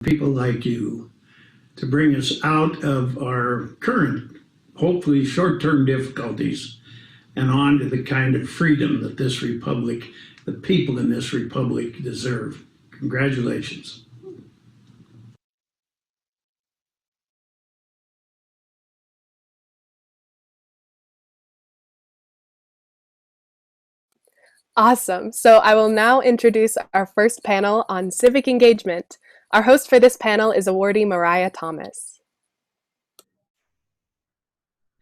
people like you to bring us out of our current, hopefully short-term difficulties and on to the kind of freedom that this republic, the people in this republic deserve. Congratulations. Awesome. So I will now introduce our first panel on civic engagement. Our host for this panel is awardee Mariah Thomas.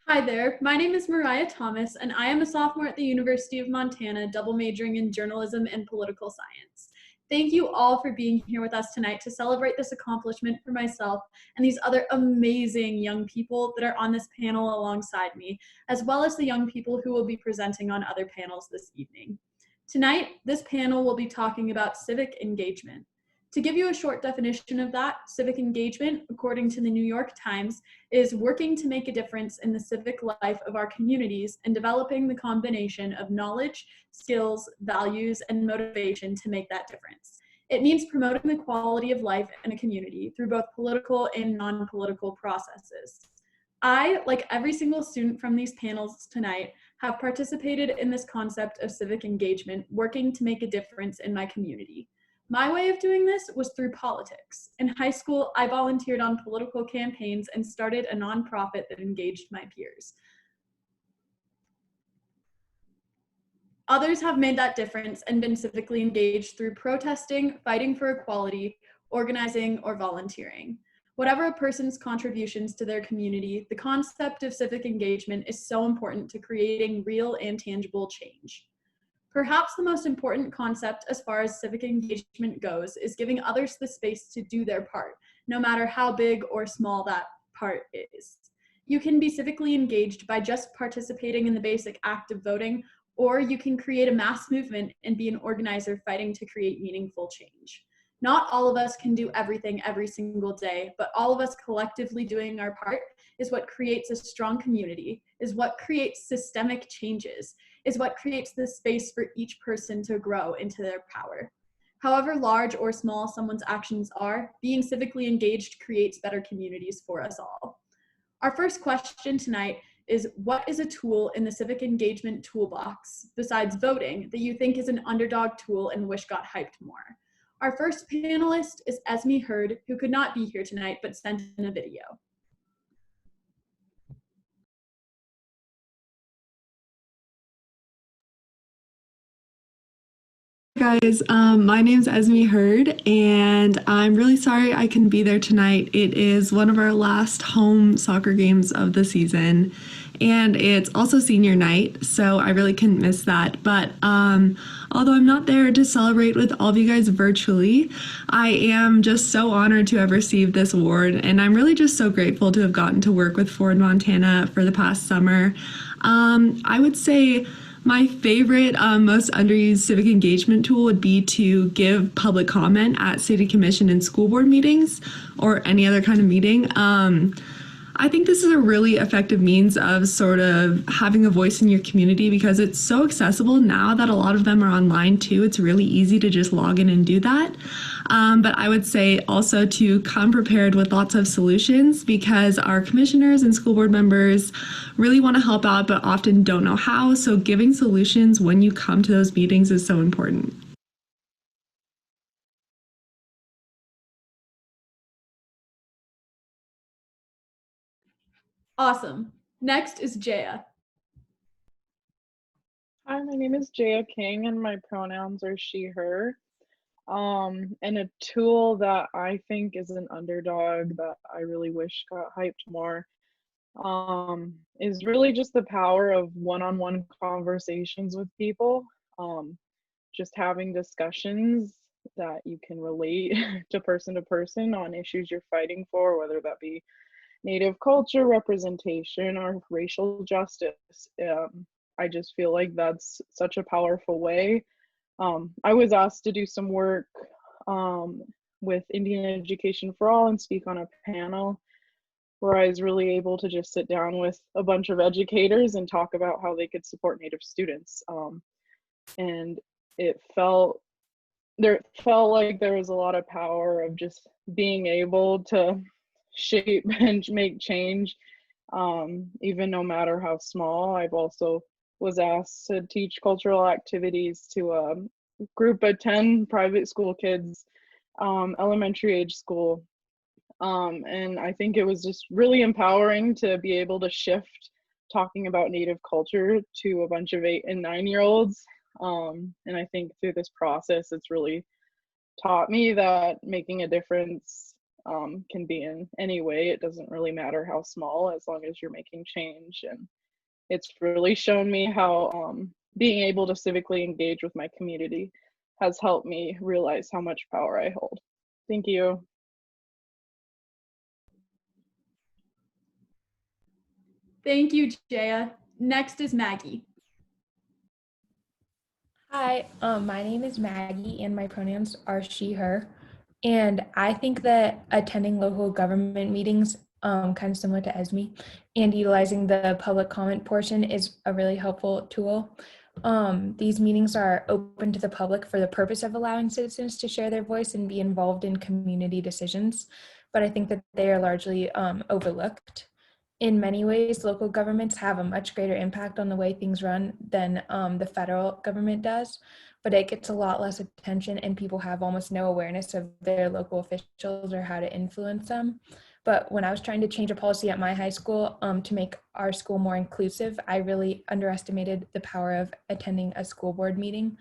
Hi there, my name is Mariah Thomas, and I am a sophomore at the University of Montana, double majoring in journalism and political science. Thank you all for being here with us tonight to celebrate this accomplishment for myself and these other amazing young people that are on this panel alongside me, as well as the young people who will be presenting on other panels this evening. Tonight, this panel will be talking about civic engagement. To give you a short definition of that, civic engagement, according to the New York Times, is working to make a difference in the civic life of our communities and developing the combination of knowledge, skills, values, and motivation to make that difference. It means promoting the quality of life in a community through both political and non-political processes. I, like every single student from these panels tonight, have participated in this concept of civic engagement, working to make a difference in my community. My way of doing this was through politics. In high school, I volunteered on political campaigns and started a nonprofit that engaged my peers. Others have made that difference and been civically engaged through protesting, fighting for equality, organizing, or volunteering. Whatever a person's contributions to their community, the concept of civic engagement is so important to creating real and tangible change. Perhaps the most important concept as far as civic engagement goes is giving others the space to do their part, no matter how big or small that part is. You can be civically engaged by just participating in the basic act of voting, or you can create a mass movement and be an organizer fighting to create meaningful change. Not all of us can do everything every single day, but all of us collectively doing our part is what creates a strong community, is what creates systemic changes, is what creates the space for each person to grow into their power. However large or small someone's actions are, being civically engaged creates better communities for us all. Our first question tonight is, what is a tool in the civic engagement toolbox, besides voting, that you think is an underdog tool and wish got hyped more? Our first panelist is Esme Hurd, who could not be here tonight but sent in a video. Guys, my name's Esme Hurd, and I'm really sorry I couldn't be there tonight. It is one of our last home soccer games of the season, and it's also senior night, so I really couldn't miss that. But although I'm not there to celebrate with all of you guys virtually, I am just so honored to have received this award, and I'm really just so grateful to have gotten to work with Ford Montana for the past summer. I would say my favorite, most underused civic engagement tool would be to give public comment at city commission and school board meetings or any other kind of meeting. I think this is a really effective means of sort of having a voice in your community because it's so accessible now that a lot of them are online too. It's really easy to just log in and do that. But I would say also to come prepared with lots of solutions because our commissioners and school board members really want to help out but often don't know how. So giving solutions when you come to those meetings is so important. Awesome. Next is Jaya. Hi, my name is Jaya King and my pronouns are she, her. And a tool that I think is an underdog that I really wish got hyped more is really just the power of one-on-one conversations with people. Just having discussions that you can relate to person on issues you're fighting for, whether that be Native culture representation or racial justice. I just feel like that's such a powerful way. I was asked to do some work with Indian Education for All and speak on a panel where I was really able to just sit down with a bunch of educators and talk about how they could support Native students. And it felt there felt like there was a lot of power of just being able to shape and make change, even no matter how small. I've also was asked to teach cultural activities to a group of 10 private school kids, elementary age school. And I think it was just really empowering to be able to shift talking about Native culture to a bunch of 8 and 9-year-olds. And I think through this process, it's really taught me that making a difference can be in any way. It doesn't really matter how small, as long as you're making change. And it's really shown me how being able to civically engage with my community has helped me realize how much power I hold. Thank you. Thank you, Jaya. Next is Maggie. Hi, my name is Maggie and my pronouns are she, her. And I think that attending local government meetings, kind of similar to Esme, and utilizing the public comment portion is a really helpful tool. These meetings are open to the public for the purpose of allowing citizens to share their voice and be involved in community decisions, but I think that they are largely overlooked. In many ways, local governments have a much greater impact on the way things run than the federal government does, but it gets a lot less attention and people have almost no awareness of their local officials or how to influence them. But when I was trying to change a policy at my high school to make our school more inclusive, I really underestimated the power of attending a school board meeting.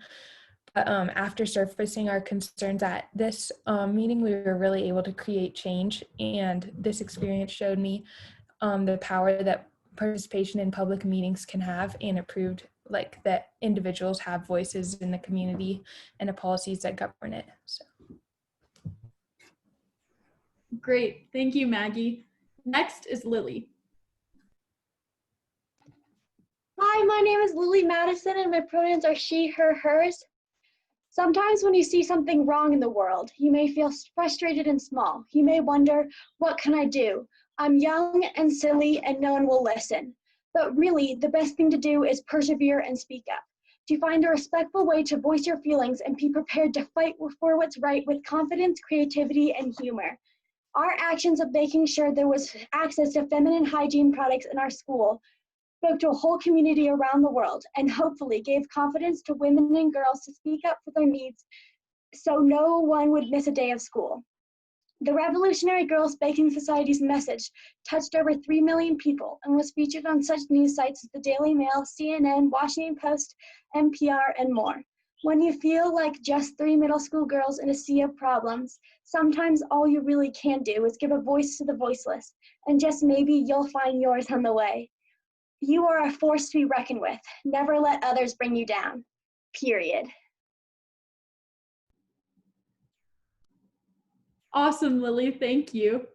But after surfacing our concerns at this meeting, we were really able to create change, and this experience showed me the power that participation in public meetings can have, and it proved like that individuals have voices in the community and the policies that govern it. So. Great, thank you, Maggie. Next is Lily. Hi, my name is Lily Madison and my pronouns are she, her, hers. Sometimes when you see something wrong in the world, you may feel frustrated and small. You may wonder, what can I do? I'm young and silly and no one will listen. But really, the best thing to do is persevere and speak up. To find a respectful way to voice your feelings and be prepared to fight for what's right with confidence, creativity, and humor. Our actions of making sure there was access to feminine hygiene products in our school spoke to a whole community around the world and hopefully gave confidence to women and girls to speak up for their needs so no one would miss a day of school. The Revolutionary Girls Baking Society's message touched over 3 million people and was featured on such news sites as the Daily Mail, CNN, Washington Post, NPR, and more. When you feel like just 3 middle school girls in a sea of problems, sometimes all you really can do is give a voice to the voiceless, and just maybe you'll find yours on the way. You are a force to be reckoned with. Never let others bring you down. Period. Awesome, Lily, thank you.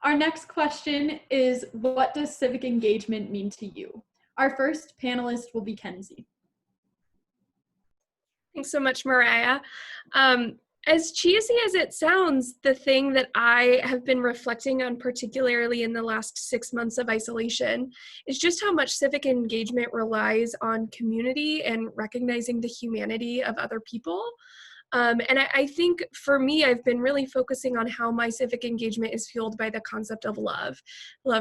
Our next question is, what does civic engagement mean to you? Our first panelist will be Kenzie. Thanks so much, Mariah. As cheesy as it sounds, the thing that I have been reflecting on, particularly in the last 6 months of isolation, is just how much civic engagement relies on community and recognizing the humanity of other people. And I think for me, I've been really focusing on how my civic engagement is fueled by the concept of love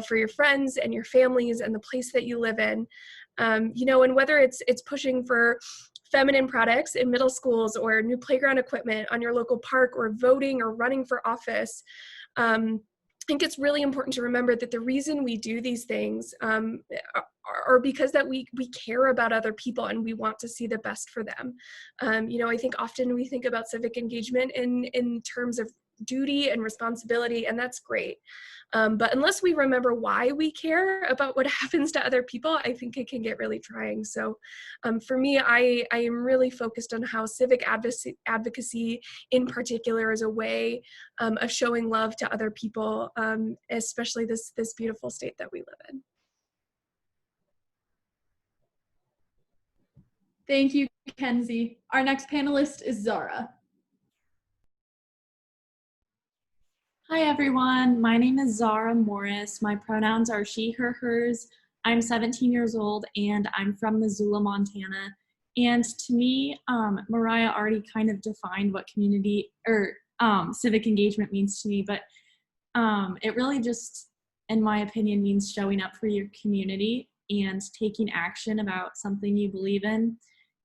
for your friends and your families and the place that you live in. And whether it's pushing for feminine products in middle schools or new playground equipment on your local park or voting or running for office, I think it's really important to remember that the reason we do these things are because that we care about other people and we want to see the best for them. I think often we think about civic engagement in terms of duty and responsibility, and that's great. But unless we remember why we care about what happens to other people, I think it can get really trying. So for me, I am really focused on how civic advocacy in particular is a way of showing love to other people, especially this beautiful state that we live in. Thank you, Kenzie. Our next panelist is Zara. Hi everyone, my name is Zara Morris. My pronouns are she, her, hers. I'm 17 years old and I'm from Missoula, Montana. And to me, Mariah already kind of defined what community or civic engagement means to me, but it really just, in my opinion, means showing up for your community and taking action about something you believe in.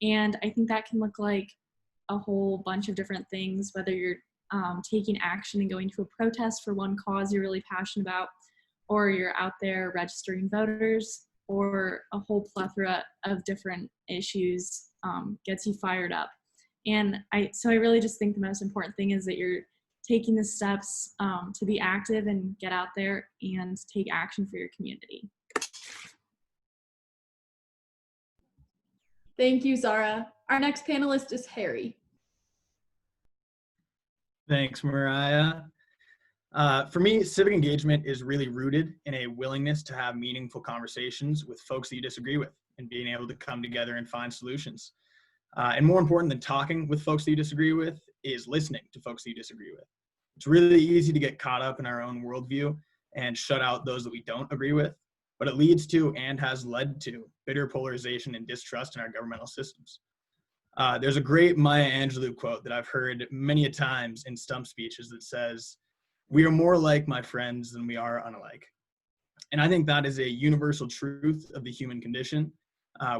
And I think that can look like a whole bunch of different things, whether you're taking action and going to a protest for one cause you're really passionate about, or you're out there registering voters, or a whole plethora of different issues gets you fired up. And I really just think the most important thing is that you're taking the steps to be active and get out there and take action for your community. Thank you, Zara. Our next panelist is Harry. Thanks, Mariah. For me, civic engagement is really rooted in a willingness to have meaningful conversations with folks that you disagree with and being able to come together and find solutions. And more important than talking with folks that you disagree with is listening to folks that you disagree with. It's really easy to get caught up in our own worldview and shut out those that we don't agree with, but it leads to and has led to bitter polarization and distrust in our governmental systems. There's a great Maya Angelou quote that I've heard many a times in stump speeches that says, "We are more alike, my friends, than we are unalike." And I think that is a universal truth of the human condition.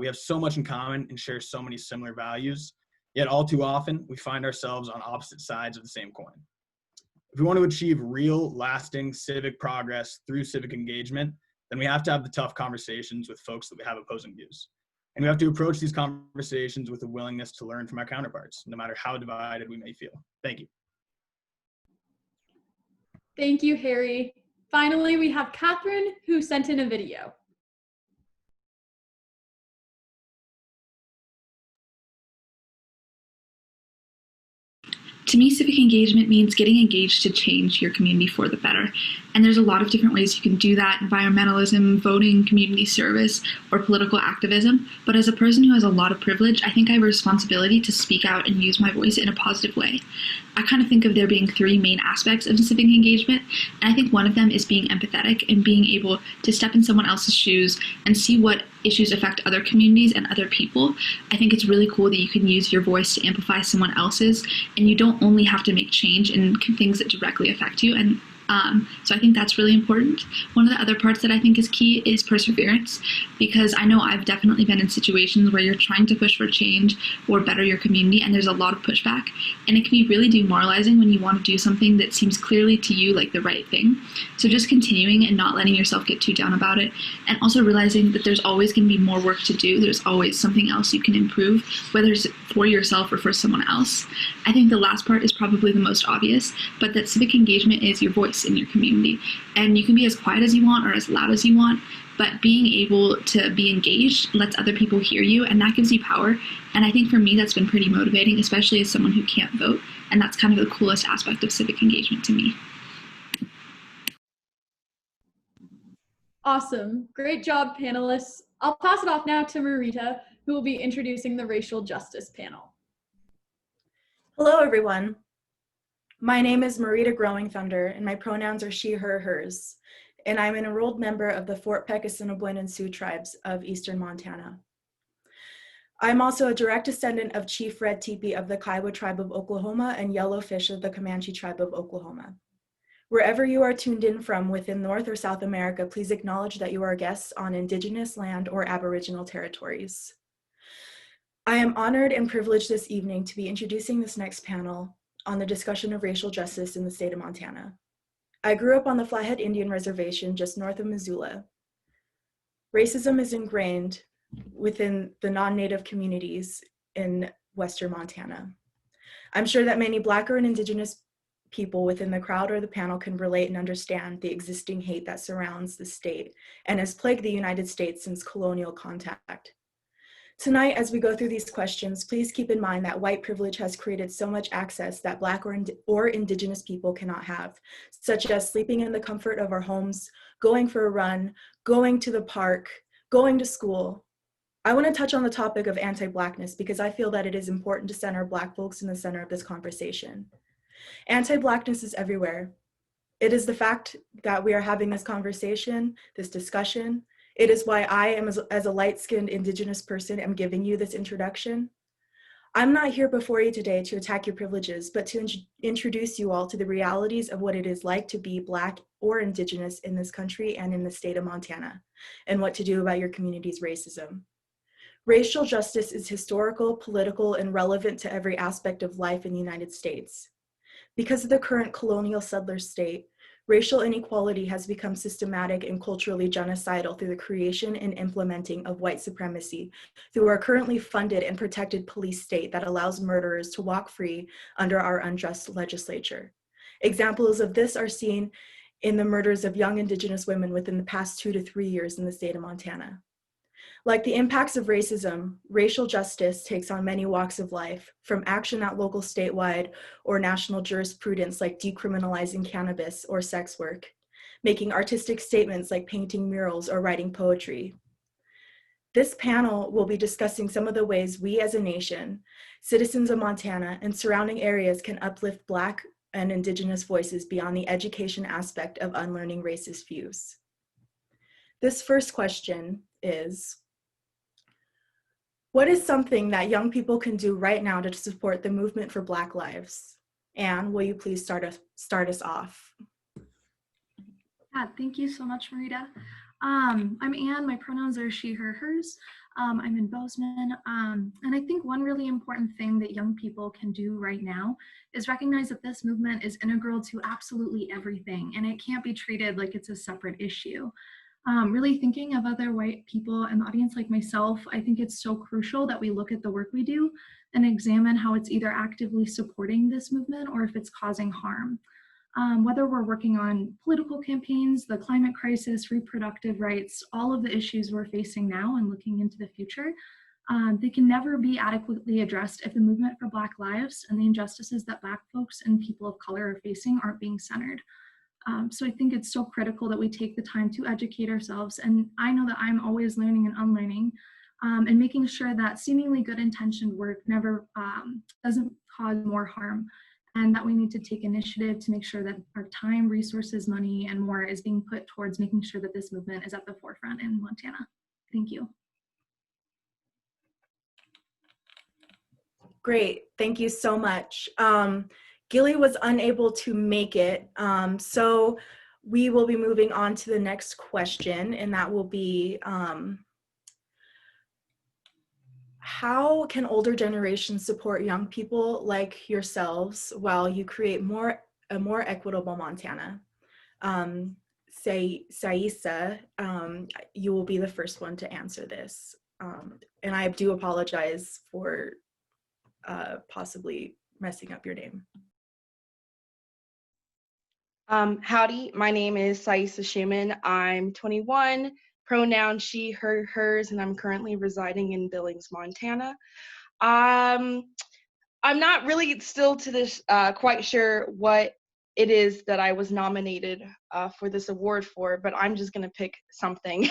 We have so much in common and share so many similar values, yet all too often we find ourselves on opposite sides of the same coin. If we want to achieve real, lasting civic progress through civic engagement, then we have to have the tough conversations with folks that we have opposing views. And we have to approach these conversations with a willingness to learn from our counterparts, no matter how divided we may feel. Thank you. Thank you, Harry. Finally, we have Catherine, who sent in a video. To me, civic engagement means getting engaged to change your community for the better. And there's a lot of different ways you can do that: environmentalism, voting, community service, or political activism. But as a person who has a lot of privilege, I think I have a responsibility to speak out and use my voice in a positive way. I kind of think of there being three main aspects of civic engagement, and I think one of them is being empathetic and being able to step in someone else's shoes and see what issues affect other communities and other people. I think it's really cool that you can use your voice to amplify someone else's, and you don't only have to make change in things that directly affect you. And so I think that's really important. One of the other parts that I think is key is perseverance, because I know I've definitely been in situations where you're trying to push for change or better your community, and there's a lot of pushback, and it can be really demoralizing when you want to do something that seems clearly to you like the right thing. So just continuing and not letting yourself get too down about it, and also realizing that there's always going to be more work to do. There's always something else you can improve, whether it's for yourself or for someone else. I think the last part is probably the most obvious, but that civic engagement is your voice in your community, and you can be as quiet as you want or as loud as you want, but being able to be engaged lets other people hear you, and that gives you power. And I think for me that's been pretty motivating, especially as someone who can't vote, and that's kind of the coolest aspect of civic engagement to me. Awesome. Great job, panelists. I'll pass it off now to Marita, who will be introducing the racial justice panel. Hello, everyone. My name is Marita Growing Thunder, and my pronouns are she, her, hers, and I'm an enrolled member of the Fort Peck, Assiniboine, and Sioux tribes of eastern Montana. I'm also a direct descendant of Chief Red Teepee of the Kiowa Tribe of Oklahoma and Yellowfish of the Comanche Tribe of Oklahoma. Wherever you are tuned in from within North or South America, please acknowledge that you are guests on Indigenous land or Aboriginal territories. I am honored and privileged this evening to be introducing this next panel on the discussion of racial justice in the state of Montana. I grew up on the Flathead Indian Reservation just north of Missoula. Racism is ingrained within the non-Native communities in Western Montana. I'm sure that many Black or Indigenous people within the crowd or the panel can relate and understand the existing hate that surrounds the state and has plagued the United States since colonial contact. Tonight, as we go through these questions, please keep in mind that white privilege has created so much access that Black or Indigenous people cannot have, such as sleeping in the comfort of our homes, going for a run, going to the park, going to school. I want to touch on the topic of anti-Blackness because I feel that it is important to center Black folks in the center of this conversation. Anti-Blackness is everywhere. It is the fact that we are having this conversation, this discussion, It is why I am, as a light-skinned Indigenous person, am giving you this introduction. I'm not here before you today to attack your privileges, but to introduce you all to the realities of what it is like to be Black or Indigenous in this country and in the state of Montana, and what to do about your community's racism. Racial justice is historical, political, and relevant to every aspect of life in the United States. Because of the current colonial settler state, racial inequality has become systematic and culturally genocidal through the creation and implementing of white supremacy through our currently funded and protected police state that allows murderers to walk free under our unjust legislature. Examples of this are seen in the murders of young Indigenous women within the past 2 to 3 years in the state of Montana. Like the impacts of racism, racial justice takes on many walks of life, from action at local, statewide, or national jurisprudence like decriminalizing cannabis or sex work, making artistic statements like painting murals or writing poetry. This panel will be discussing some of the ways we as a nation, citizens of Montana and surrounding areas, can uplift Black and Indigenous voices beyond the education aspect of unlearning racist views. This first question is, what is something that young people can do right now to support the movement for Black lives? Anne, will you please start us off? Yeah, thank you so much, Marita. I'm Anne, my pronouns are she, her, hers. I'm in Bozeman, and I think one really important thing that young people can do right now is recognize that this movement is integral to absolutely everything, and it can't be treated like it's a separate issue. Really thinking of other white people in the audience like myself, I think it's so crucial that we look at the work we do and examine how it's either actively supporting this movement or if it's causing harm. Whether we're working on political campaigns, the climate crisis, reproductive rights, all of the issues we're facing now and looking into the future, they can never be adequately addressed if the movement for Black lives and the injustices that Black folks and people of color are facing aren't being centered. So I think it's so critical that we take the time to educate ourselves. And I know that I'm always learning and unlearning, and making sure that seemingly good intentioned work never doesn't cause more harm, and that we need to take initiative to make sure that our time, resources, money, and more is being put towards making sure that this movement is at the forefront in Montana. Thank you. Great, thank you so much. Gilly was unable to make it, so we will be moving on to the next question, and that will be, how can older generations support young people like yourselves while you create a more equitable Montana? Saisa, you will be the first one to answer this. And I do apologize for possibly messing up your name. Howdy, my name is Saisa Schumann. I'm 21, pronoun she, her, hers, and I'm currently residing in Billings, Montana. I'm not really still to this quite sure what it is that I was nominated for this award for, but I'm just gonna pick something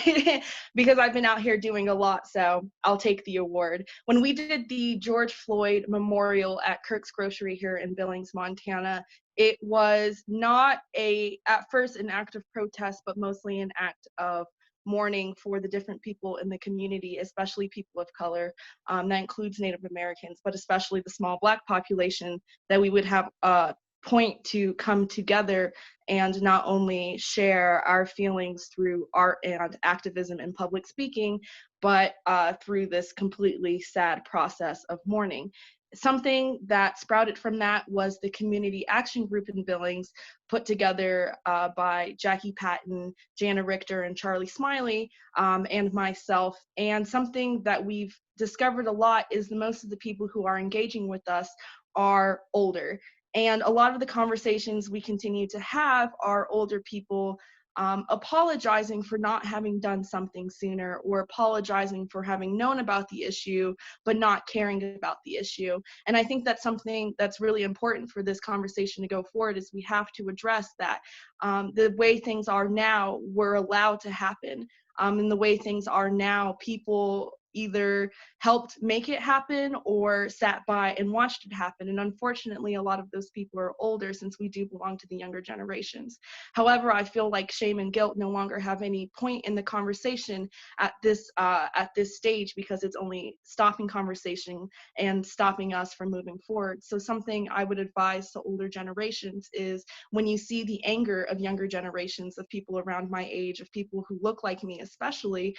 because I've been out here doing a lot, so I'll take the award. When we did the George Floyd Memorial at Kirk's Grocery here in Billings, Montana, it was not at first an act of protest, but mostly an act of mourning for the different people in the community, especially people of color. That includes Native Americans, but especially the small Black population, that we would have point to come together and not only share our feelings through art and activism and public speaking, but through this completely sad process of mourning. Something that sprouted from that was the Community Action Group in Billings, put together by Jackie Patton, Jana Richter, and Charlie Smiley, and myself. And something that we've discovered a lot is that most of the people who are engaging with us are older. And a lot of the conversations we continue to have are older people apologizing for not having done something sooner, or apologizing for having known about the issue but not caring about the issue. And I think that's something that's really important for this conversation to go forward, is we have to address that. The way things are now were allowed to happen. And the way things are now, people either helped make it happen or sat by and watched it happen. And unfortunately, a lot of those people are older, since we do belong to the younger generations. However, I feel like shame and guilt no longer have any point in the conversation at this stage, because it's only stopping conversation and stopping us from moving forward. So something I would advise to older generations is, when you see the anger of younger generations, of people around my age, of people who look like me especially,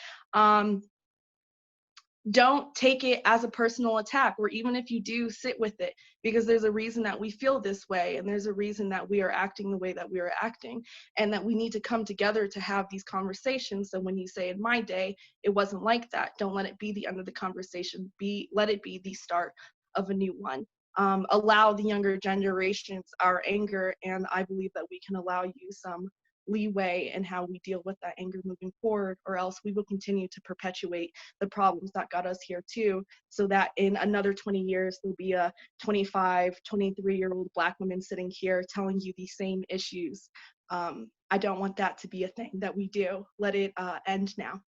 don't take it as a personal attack, or even if you do, sit with it, because there's a reason that we feel this way, and there's a reason that we are acting the way that we are acting, and that we need to come together to have these conversations. So when you say, in my day it wasn't like that, don't let it be the end of the conversation. Let it be the start of a new one. Allow the younger generations our anger, and I believe that we can allow you some leeway in how we deal with that anger moving forward, or else we will continue to perpetuate the problems that got us here too, so that in another 20 years there'll be a 25, 23-year-old Black woman sitting here telling you the same issues. I don't want that to be a thing that we do. Let it end now.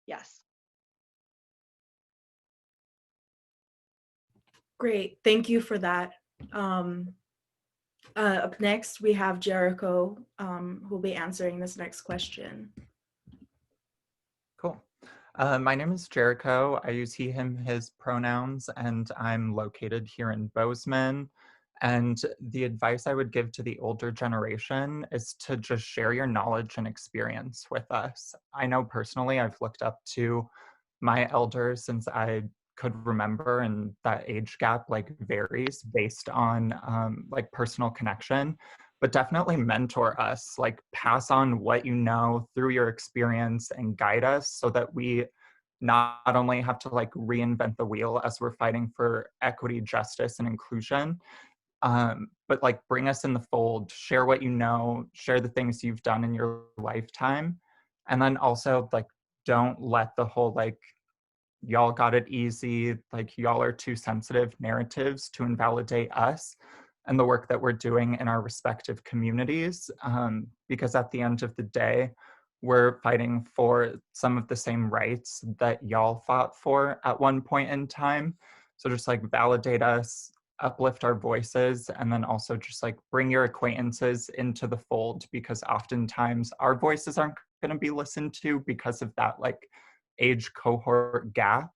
Yes. Great, thank you for that. Up next, we have Jericho, who will be answering this next question. Cool. My name is Jericho. I use he, him, his pronouns, and I'm located here in Bozeman. And the advice I would give to the older generation is to just share your knowledge and experience with us. I know personally I've looked up to my elders since I could remember, and that age gap like varies based on like personal connection, but definitely mentor us, like pass on what you know through your experience and guide us, so that we not only have to like reinvent the wheel as we're fighting for equity, justice, and inclusion, but like bring us in the fold, share what you know, share the things you've done in your lifetime. And then also like, don't let the whole like, y'all got it easy, like y'all are too sensitive narratives to invalidate us and the work that we're doing in our respective communities. Because at the end of the day, we're fighting for some of the same rights that y'all fought for at one point in time. So just like validate us, uplift our voices, and then also just like bring your acquaintances into the fold, because oftentimes our voices aren't going to be listened to because of that like age cohort gap.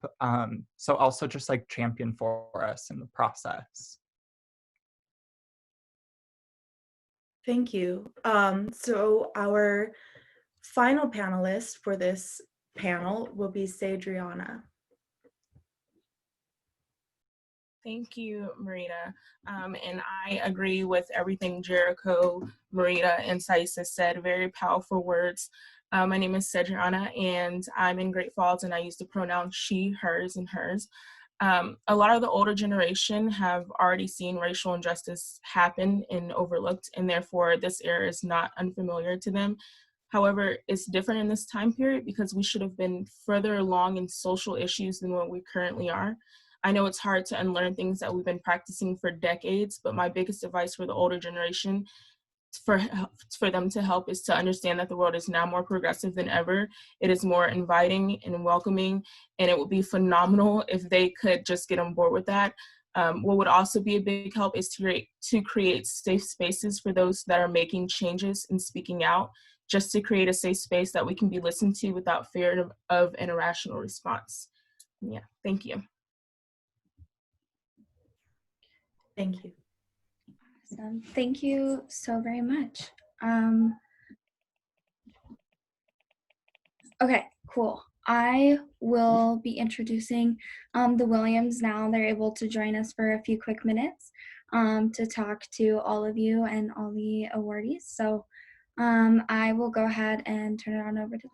So also just like champion for us in the process. Thank you. So our final panelist for this panel will be Sadriana. Thank you, Marita. And I agree with everything Jericho, Marita, and Saisa said. Very powerful words. My name is Cedriana, and I'm in Great Falls, and I use the pronouns she, hers, and hers. A lot of the older generation have already seen racial injustice happen and overlooked, and therefore this era is not unfamiliar to them. However, it's different in this time period because we should have been further along in social issues than what we currently are. I know it's hard to unlearn things that we've been practicing for decades, but my biggest advice for the older generation for them to help is to understand that the world is now more progressive than ever. It is more inviting and welcoming, and it would be phenomenal if they could just get on board with that. What would also be a big help is to create safe spaces for those that are making changes and speaking out, just to create a safe space that we can be listened to without fear of an irrational response. Yeah, thank you. Thank you. Awesome. Thank you so very much. Okay, cool. I will be introducing the Williams now. They're able to join us for a few quick minutes to talk to all of you and all the awardees. So I will go ahead and turn it on over to them.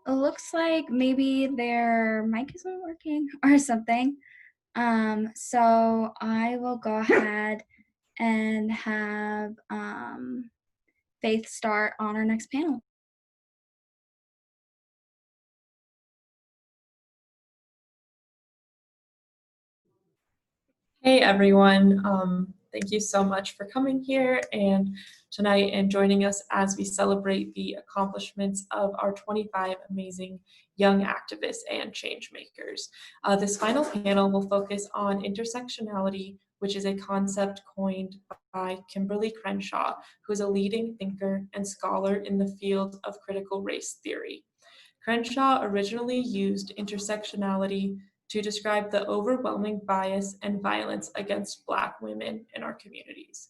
It looks like maybe their mic isn't working or something. So I will go ahead and have Faith start on our next panel. Hey everyone, thank you so much for coming here and tonight and joining us as we celebrate the accomplishments of our 25 amazing young activists and change makers. This final panel will focus on intersectionality, which is a concept coined by Kimberly Crenshaw, who is a leading thinker and scholar in the field of critical race theory. Crenshaw originally used intersectionality to describe the overwhelming bias and violence against Black women in our communities.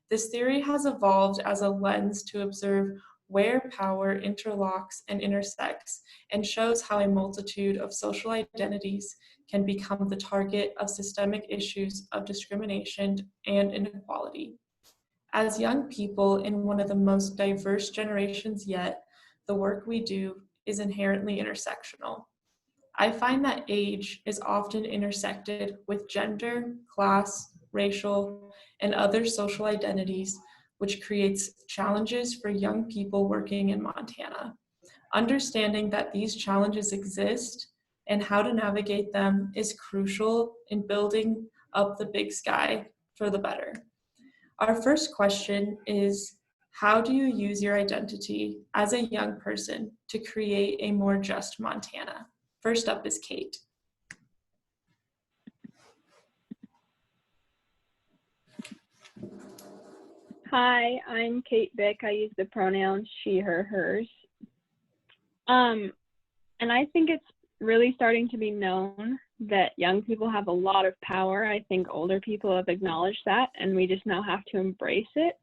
This theory has evolved as a lens to observe where power interlocks and intersects and shows how a multitude of social identities can become the target of systemic issues of discrimination and inequality. As young people in one of the most diverse generations yet, the work we do is inherently intersectional. I find that age is often intersected with gender, class, racial, and other social identities, which creates challenges for young people working in Montana. Understanding that these challenges exist and how to navigate them is crucial in building up the big sky for the better. Our first question is, how do you use your identity as a young person to create a more just Montana? First up is Kate. Hi, I'm Kate Bick. I use the pronouns she, her, hers. And I think it's really starting to be known that young people have a lot of power. I think older people have acknowledged that, and we just now have to embrace it.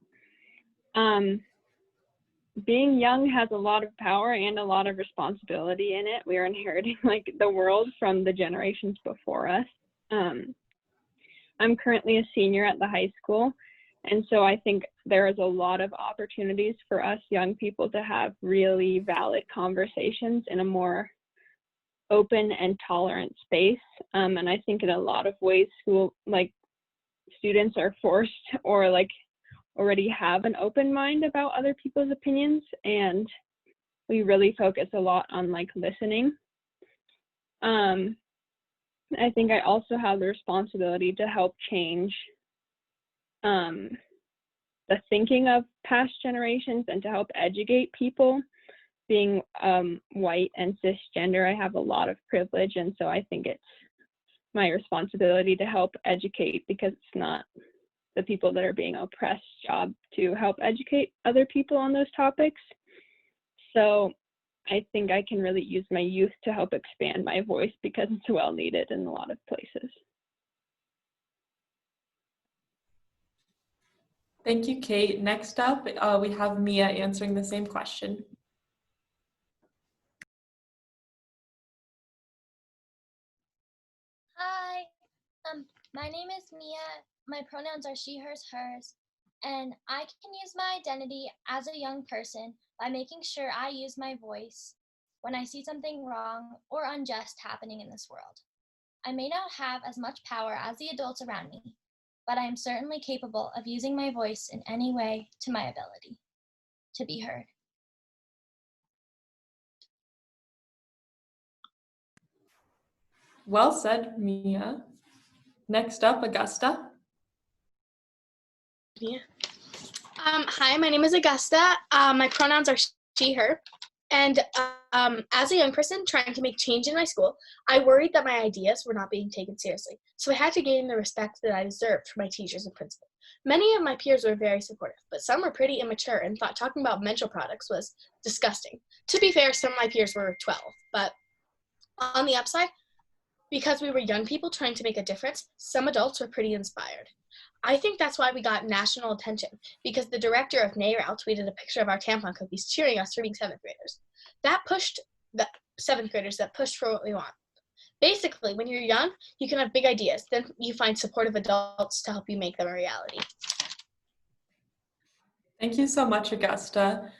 Being young has a lot of power and a lot of responsibility in it. We are inheriting like the world from the generations before us. I'm currently a senior at the high school, and so I think there is a lot of opportunities for us young people to have really valid conversations in a more open and tolerant space. And I think in a lot of ways, students are forced or like already have an open mind about other people's opinions, and we really focus a lot on like listening. I think I also have the responsibility to help change the thinking of past generations and to help educate people. Being white and cisgender, I have a lot of privilege, and so I think it's my responsibility to help educate, because it's not the people that are being oppressed job to help educate other people on those topics. So I think I can really use my youth to help expand my voice, because it's well needed in a lot of places. Thank you, Kate. Next up, we have Mia answering the same question. Hi, my name is Mia. My pronouns are she, hers, hers, and I can use my identity as a young person by making sure I use my voice when I see something wrong or unjust happening in this world. I may not have as much power as the adults around me, but I am certainly capable of using my voice in any way to my ability to be heard. Well said, Mia. Next up, Augusta. Yeah. Hi, my name is Augusta. My pronouns are she, her. And as a young person trying to make change in my school, I worried that my ideas were not being taken seriously. So I had to gain the respect that I deserved from my teachers and principal. Many of my peers were very supportive, but some were pretty immature and thought talking about menstrual products was disgusting. To be fair, some of my peers were 12, but on the upside, because we were young people trying to make a difference, some adults were pretty inspired. I think that's why we got national attention, because the director of NARAL tweeted a picture of our tampon cookies cheering us for being 7th graders. That pushed the 7th graders that pushed for what we want. Basically, when you're young, you can have big ideas. Then you find supportive adults to help you make them a reality. Thank you so much, Augusta.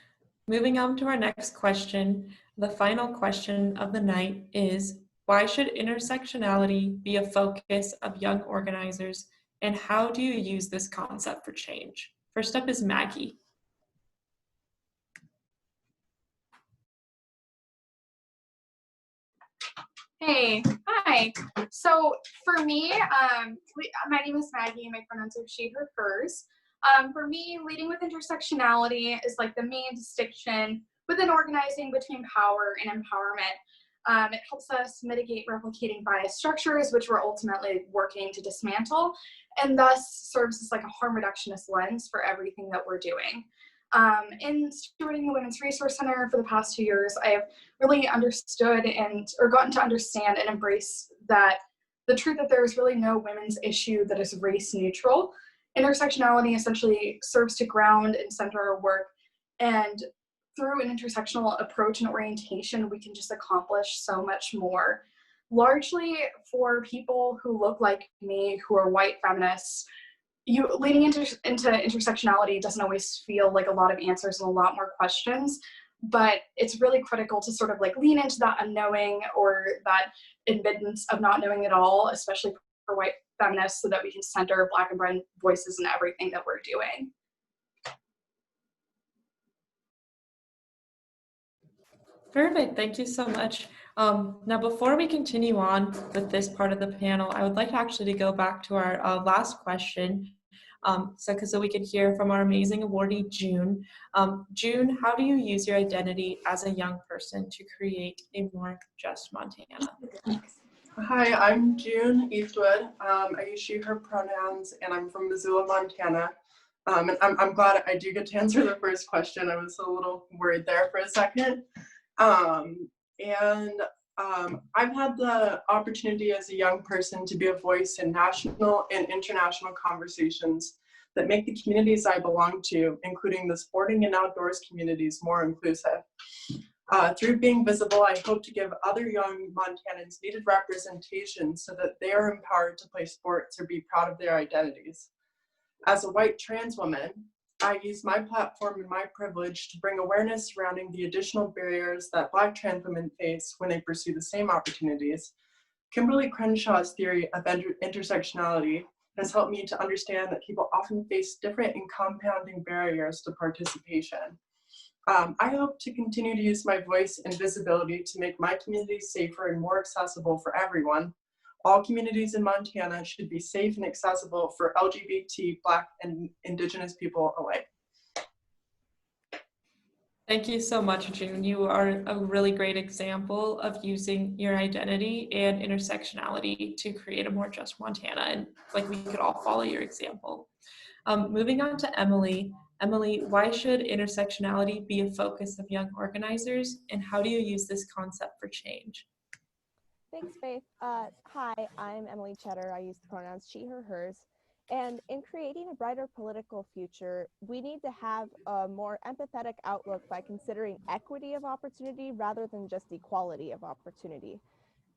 Moving on to our next question. The final question of the night is, why should intersectionality be a focus of young organizers, and how do you use this concept for change? First up is Maggie. Hey, hi. So for me, my name is Maggie and my pronouns are she, her, hers. For me, leading with intersectionality is like the main distinction within organizing between power and empowerment. It helps us mitigate replicating bias structures, which we're ultimately working to dismantle, and thus serves as like a harm reductionist lens for everything that we're doing. In stewarding the Women's Resource Center for the past 2 years, I have really understood or gotten to understand and embrace that the truth that there is really no women's issue that is race neutral. Intersectionality essentially serves to ground and center our work, and through an intersectional approach and orientation, we can just accomplish so much more. Largely for people who look like me, who are white feminists, leading into intersectionality doesn't always feel like a lot of answers and a lot more questions, but it's really critical to sort of like lean into that unknowing or that admittance of not knowing at all, especially for white feminists, so that we can center Black and brown voices in everything that we're doing. Perfect. Thank you so much. Now, before we continue on with this part of the panel, I would like actually to go back to our last question, so we could hear from our amazing awardee, June. June, how do you use your identity as a young person to create a more just Montana? Hi, I'm June Eastwood. I use she, her pronouns, and I'm from Missoula, Montana. And I'm glad I do get to answer the first question. I was a little worried there for a second. I've had the opportunity as a young person to be a voice in national and international conversations that make the communities I belong to, including the sporting and outdoors communities, more inclusive. Through being visible, I hope to give other young Montanans needed representation so that they are empowered to play sports or be proud of their identities. As a white trans woman, I use my platform and my privilege to bring awareness surrounding the additional barriers that Black trans women face when they pursue the same opportunities. Kimberly Crenshaw's theory of intersectionality has helped me to understand that people often face different and compounding barriers to participation. I hope to continue to use my voice and visibility to make my community safer and more accessible for everyone. All communities in Montana should be safe and accessible for LGBT, Black, and Indigenous people alike. Thank you so much, June. You are a really great example of using your identity and intersectionality to create a more just Montana, and like we could all follow your example. Moving on to Emily. Emily, why should intersectionality be a focus of young organizers, and how do you use this concept for change? Thanks, Faith. Hi, I'm Emily Cheddar. I use the pronouns she, her, hers. And in creating a brighter political future, we need to have a more empathetic outlook by considering equity of opportunity rather than just equality of opportunity.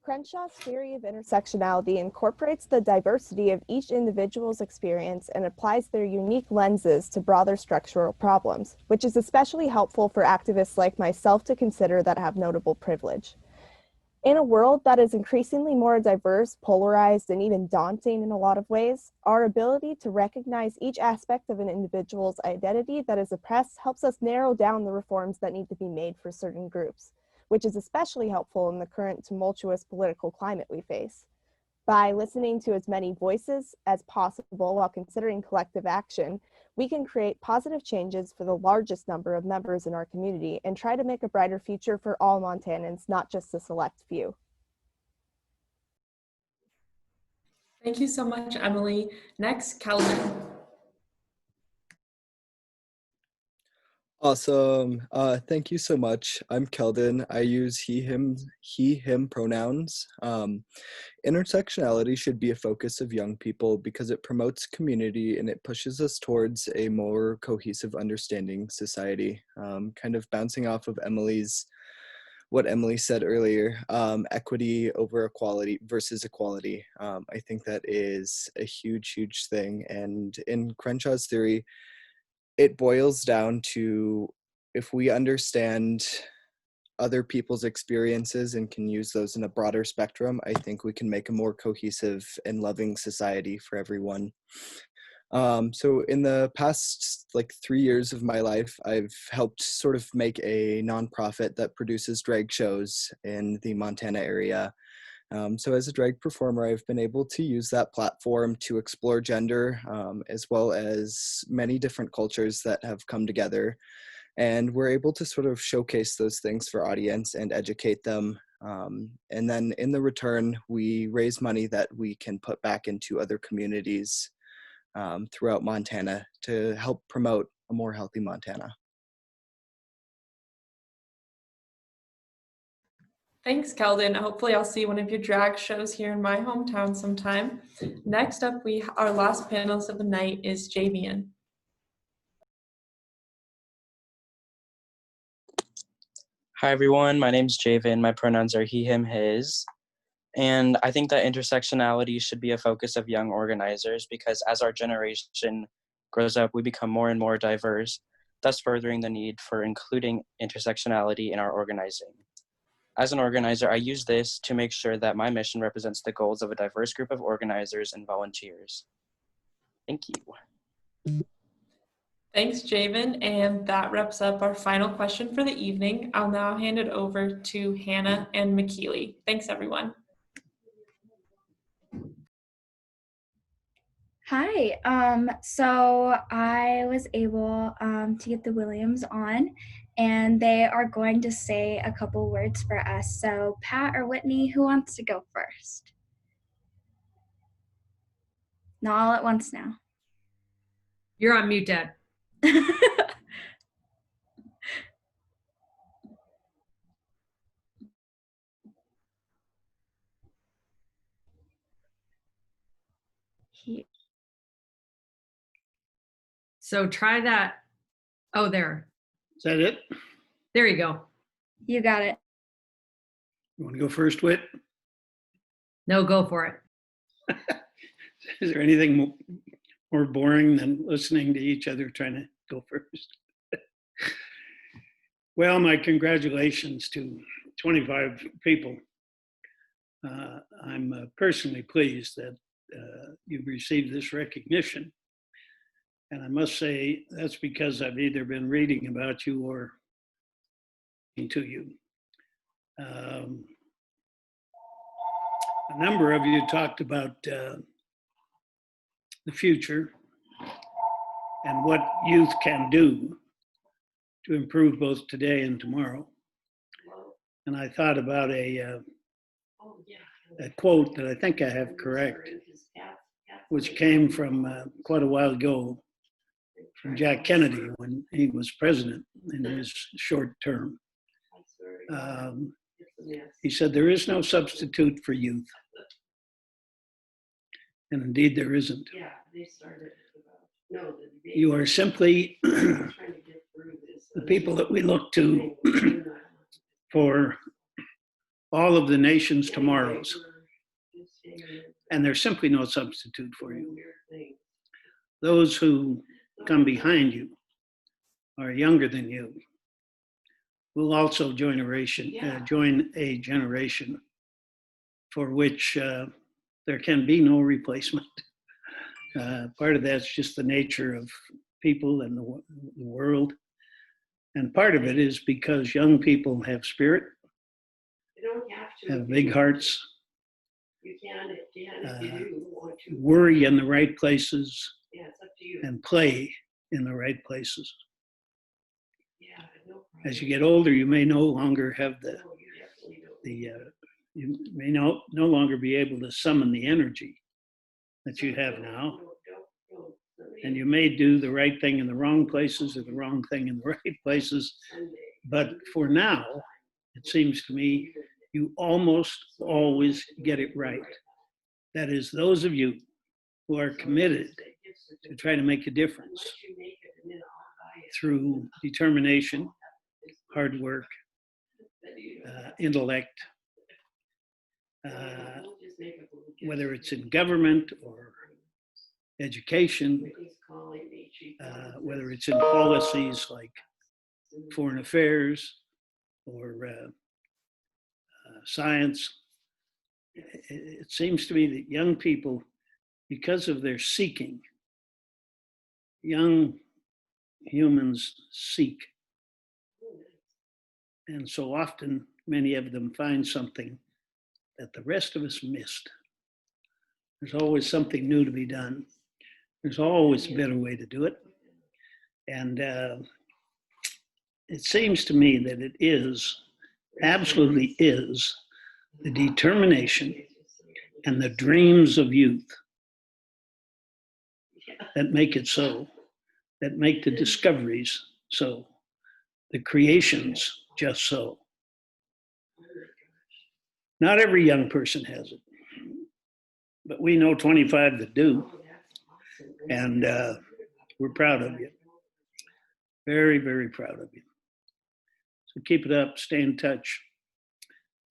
Crenshaw's theory of intersectionality incorporates the diversity of each individual's experience and applies their unique lenses to broader structural problems, which is especially helpful for activists like myself to consider that have notable privilege. In a world that is increasingly more diverse, polarized, and even daunting in a lot of ways, our ability to recognize each aspect of an individual's identity that is oppressed helps us narrow down the reforms that need to be made for certain groups, which is especially helpful in the current tumultuous political climate we face. By listening to as many voices as possible while considering collective action, we can create positive changes for the largest number of members in our community and try to make a brighter future for all Montanans, not just a select few. Thank you so much, Emily. Next, Calvin. Awesome. Thank you so much. I'm Keldon. I use he, him pronouns. Intersectionality should be a focus of young people because it promotes community and it pushes us towards a more cohesive understanding society. Kind of bouncing off of what Emily said earlier, equity over equality versus equality. I think that is a huge, huge thing. And in Crenshaw's theory, it boils down to if we understand other people's experiences and can use those in a broader spectrum, I think we can make a more cohesive and loving society for everyone. So in the past 3 years of my life, I've helped sort of make a nonprofit that produces drag shows in the Montana area. So as a drag performer, I've been able to use that platform to explore gender, as well as many different cultures that have come together. And we're able to sort of showcase those things for audience and educate them. And then in the return, we raise money that we can put back into other communities throughout Montana to help promote a more healthy Montana. Thanks, Keldon. Hopefully I'll see one of your drag shows here in my hometown sometime. Next up, our last panelist of the night is Javian. Hi everyone, my name is Javen. My pronouns are he, him, his. And I think that intersectionality should be a focus of young organizers because as our generation grows up, we become more and more diverse, thus furthering the need for including intersectionality in our organizing. As an organizer, I use this to make sure that my mission represents the goals of a diverse group of organizers and volunteers. Thank you. Thanks, Javen. And that wraps up our final question for the evening. I'll now hand it over to Hannah and McKeely. Thanks, everyone. Hi, so I was able to get the Williams on, and they are going to say a couple words for us. So Pat or Whitney, who wants to go first? Not all at once now. You're on mute, Deb. So try that. Oh, there. Is that it? There you go. You got it. You want to go first, Whit? No, go for it. Is there anything more boring than listening to each other trying to go first? Well, my congratulations to 25 people. I'm personally pleased that you've received this recognition. And I must say, that's because I've either been reading about you or to you. A number of you talked about the future and what youth can do to improve both today and tomorrow. And I thought about a quote that I think I have correct, which came from quite a while ago from Jack Kennedy when he was president in his short term. He said, "There is no substitute for youth." And indeed there isn't. You are simply the people that we look to for all of the nation's tomorrows. And there's simply no substitute for you. Those who come behind you are younger than you will also join a generation for which there can be no replacement. Part of that's just the nature of people and the world. And part of it is because young people have spirit, have big hearts, worry in the right places, and play in the right places. As you get older, you may no longer have you may no longer be able to summon the energy that you have now. And you may do the right thing in the wrong places or the wrong thing in the right places. But for now, it seems to me, you almost always get it right. That is, those of you who are committed to try to make a difference through determination, hard work, intellect, whether it's in government or education, whether it's in policies like foreign affairs or science. It seems to me that young people, because of their seeking, young humans seek. And so often, many of them find something that the rest of us missed. There's always something new to be done. There's always a better way to do it. And it seems to me that it is, absolutely is, the determination and the dreams of youth that make it so, that make the discoveries so, the creations just so. Not every young person has it, but we know 25 that do, and we're proud of you. Very, very proud of you. So keep it up, stay in touch.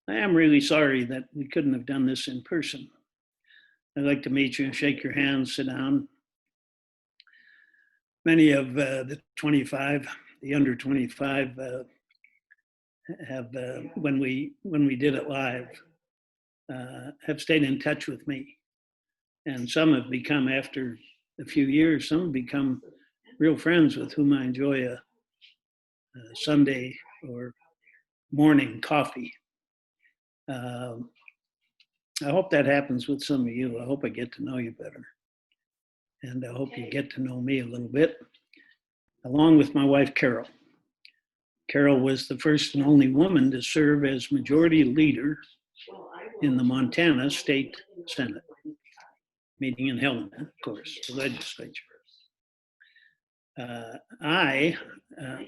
I am really sorry that we couldn't have done this in person. I'd like to meet you, shake your hand, sit down. Many of the 25, the under 25, have, when we did it live, have stayed in touch with me. And some have become, after a few years, some have become real friends with whom I enjoy a Sunday or morning coffee. I hope that happens with some of you. I hope I get to know you better. And I hope you get to know me a little bit, along with my wife, Carol. Carol was the first and only woman to serve as majority leader in the Montana State Senate, meeting in Helena, of course, the legislature. I,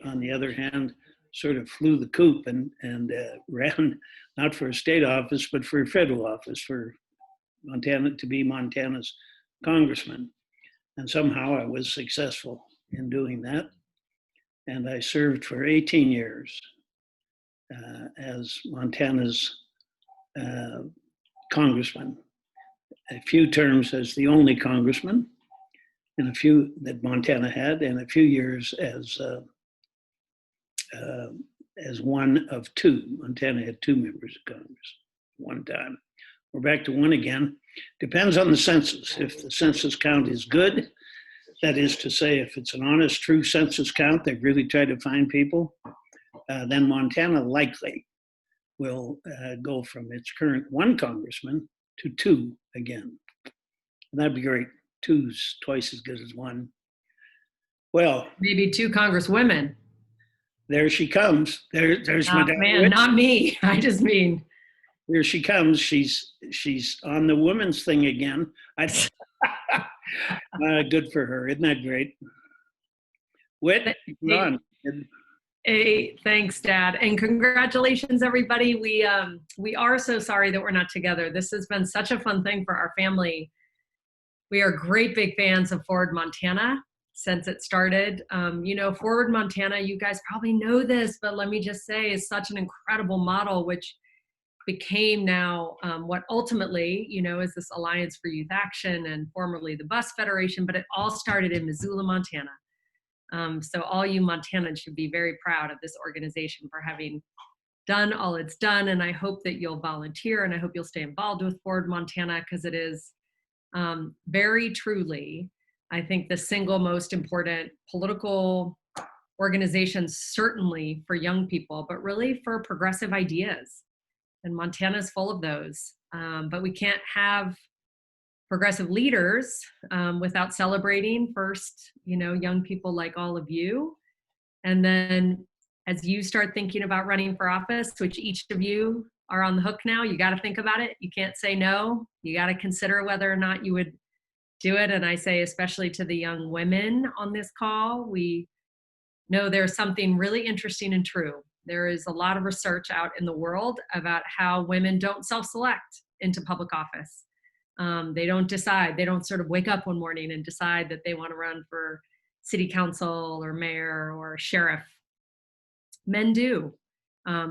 on the other hand, sort of flew the coop and ran not for a state office, but for a federal office, for Montana, to be Montana's congressman. And somehow I was successful in doing that. And I served for 18 years as Montana's congressman. A few terms as the only congressman, and a few that Montana had, and a few years as one of two. Montana had two members of Congress one time. We're back to one again. Depends on the census. If the census count is good, that is to say, if it's an honest, true census count, they've really tried to find people, then Montana likely will go from its current one congressman to two again. And that'd be great. Two's twice as good as one. Well, maybe two congresswomen. There she comes. There's my daughter. Man, not me. I just mean. Here she comes. She's on the women's thing again. Good for her. Isn't that great? Whit, run. Hey, thanks, Dad, and congratulations, everybody. We are so sorry that we're not together. This has been such a fun thing for our family. We are great big fans of Forward Montana since it started. Forward Montana, you guys probably know this, but let me just say, is such an incredible model, which became now what ultimately, is this Alliance for Youth Action and formerly the Bus Federation, but it all started in Missoula, Montana. So all you Montanans should be very proud of this organization for having done all it's done. And I hope that you'll volunteer, and I hope you'll stay involved with Forward Montana, because it is very truly, I think, the single most important political organization, certainly for young people, but really for progressive ideas. And Montana's full of those. But we can't have progressive leaders without celebrating first, young people like all of you. And then as you start thinking about running for office, which each of you are on the hook now, you got to think about it. You can't say no. You got to consider whether or not you would do it. And I say, especially to the young women on this call, we know there's something really interesting and true. There is a lot of research out in the world about how women don't self-select into public office. They don't decide, they don't sort of wake up one morning and decide that they want to run for city council or mayor or sheriff. Men do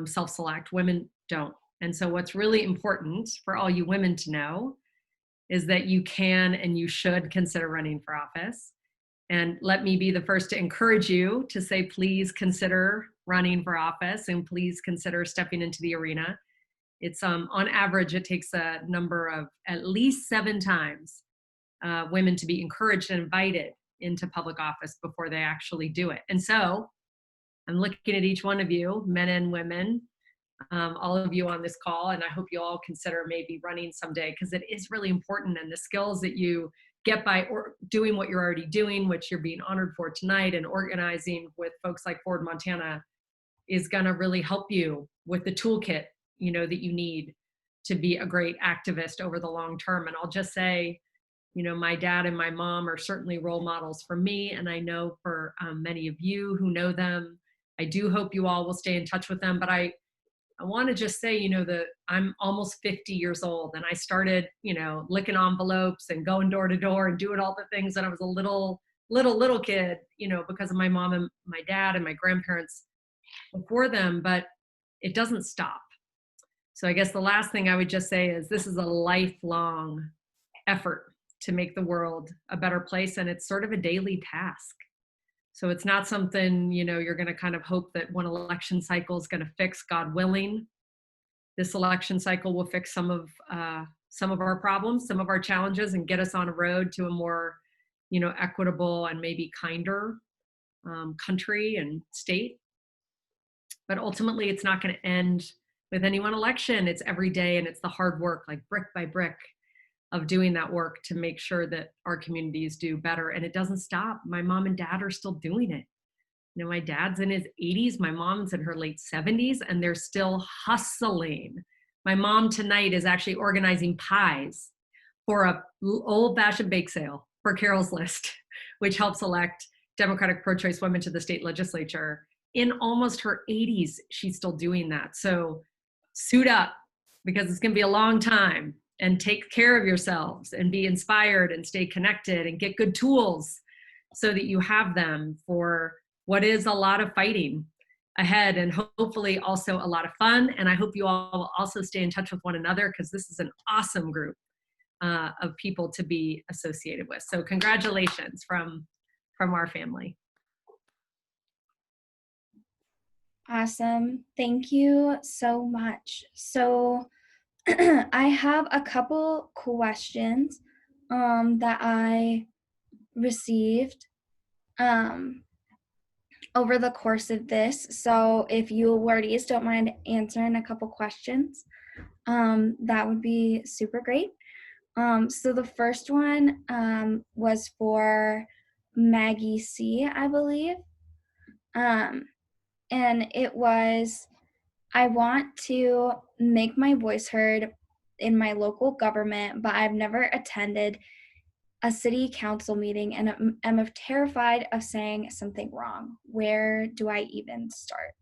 self-select, women don't. And so what's really important for all you women to know is that you can and you should consider running for office. And let me be the first to encourage you to say, please consider running for office, and please consider stepping into the arena. It's on average, it takes a number of at least 7 times women to be encouraged and invited into public office before they actually do it. And so I'm looking at each one of you, men and women. all of you on this call, and I hope you all consider maybe running someday, because it is really important, and the skills that you get by or doing what you're already doing, which you're being honored for tonight, and organizing with folks like Forward Montana is going to really help you with the toolkit, you know, that you need to be a great activist over the long term. And I'll just say, you know, my dad and my mom are certainly role models for me, and I know for many of you who know them. I do hope you all will stay in touch with them, but I want to just say, you know, that I'm almost 50 years old, and I started, you know, licking envelopes and going door to door and doing all the things when I was a little kid, you know, because of my mom and my dad and my grandparents before them, but it doesn't stop. So I guess the last thing I would just say is this is a lifelong effort to make the world a better place, and it's sort of a daily task. So it's not something, you know, you're going to kind of hope that one election cycle is going to fix, God willing. This election cycle will fix some of our problems, some of our challenges, and get us on a road to a more, you know, equitable and maybe kinder country and state. But ultimately, it's not going to end with any one election. It's every day, and it's the hard work, like brick by brick, of doing that work to make sure that our communities do better. And it doesn't stop. My mom and dad are still doing it. You know, my dad's in his 80s, my mom's in her late 70s, and they're still hustling. My mom tonight is actually organizing pies for a old-fashioned bake sale for Carol's List, which helps elect Democratic pro-choice women to the state legislature. In almost her 80s, she's still doing that. So suit up, because it's going to be a long time, and take care of yourselves and be inspired and stay connected and get good tools so that you have them for what is a lot of fighting ahead, and hopefully also a lot of fun. And I hope you all will also stay in touch with one another, because this is an awesome group of people to be associated with. So congratulations from our family. Awesome. Thank you so much. So I have a couple questions that I received over the course of this. So if you awardees don't mind answering a couple questions, that would be super great. So the first one was for Maggie C., I believe. And it was, I want to make my voice heard in my local government, but I've never attended a city council meeting and am terrified of saying something wrong. Where do I even start?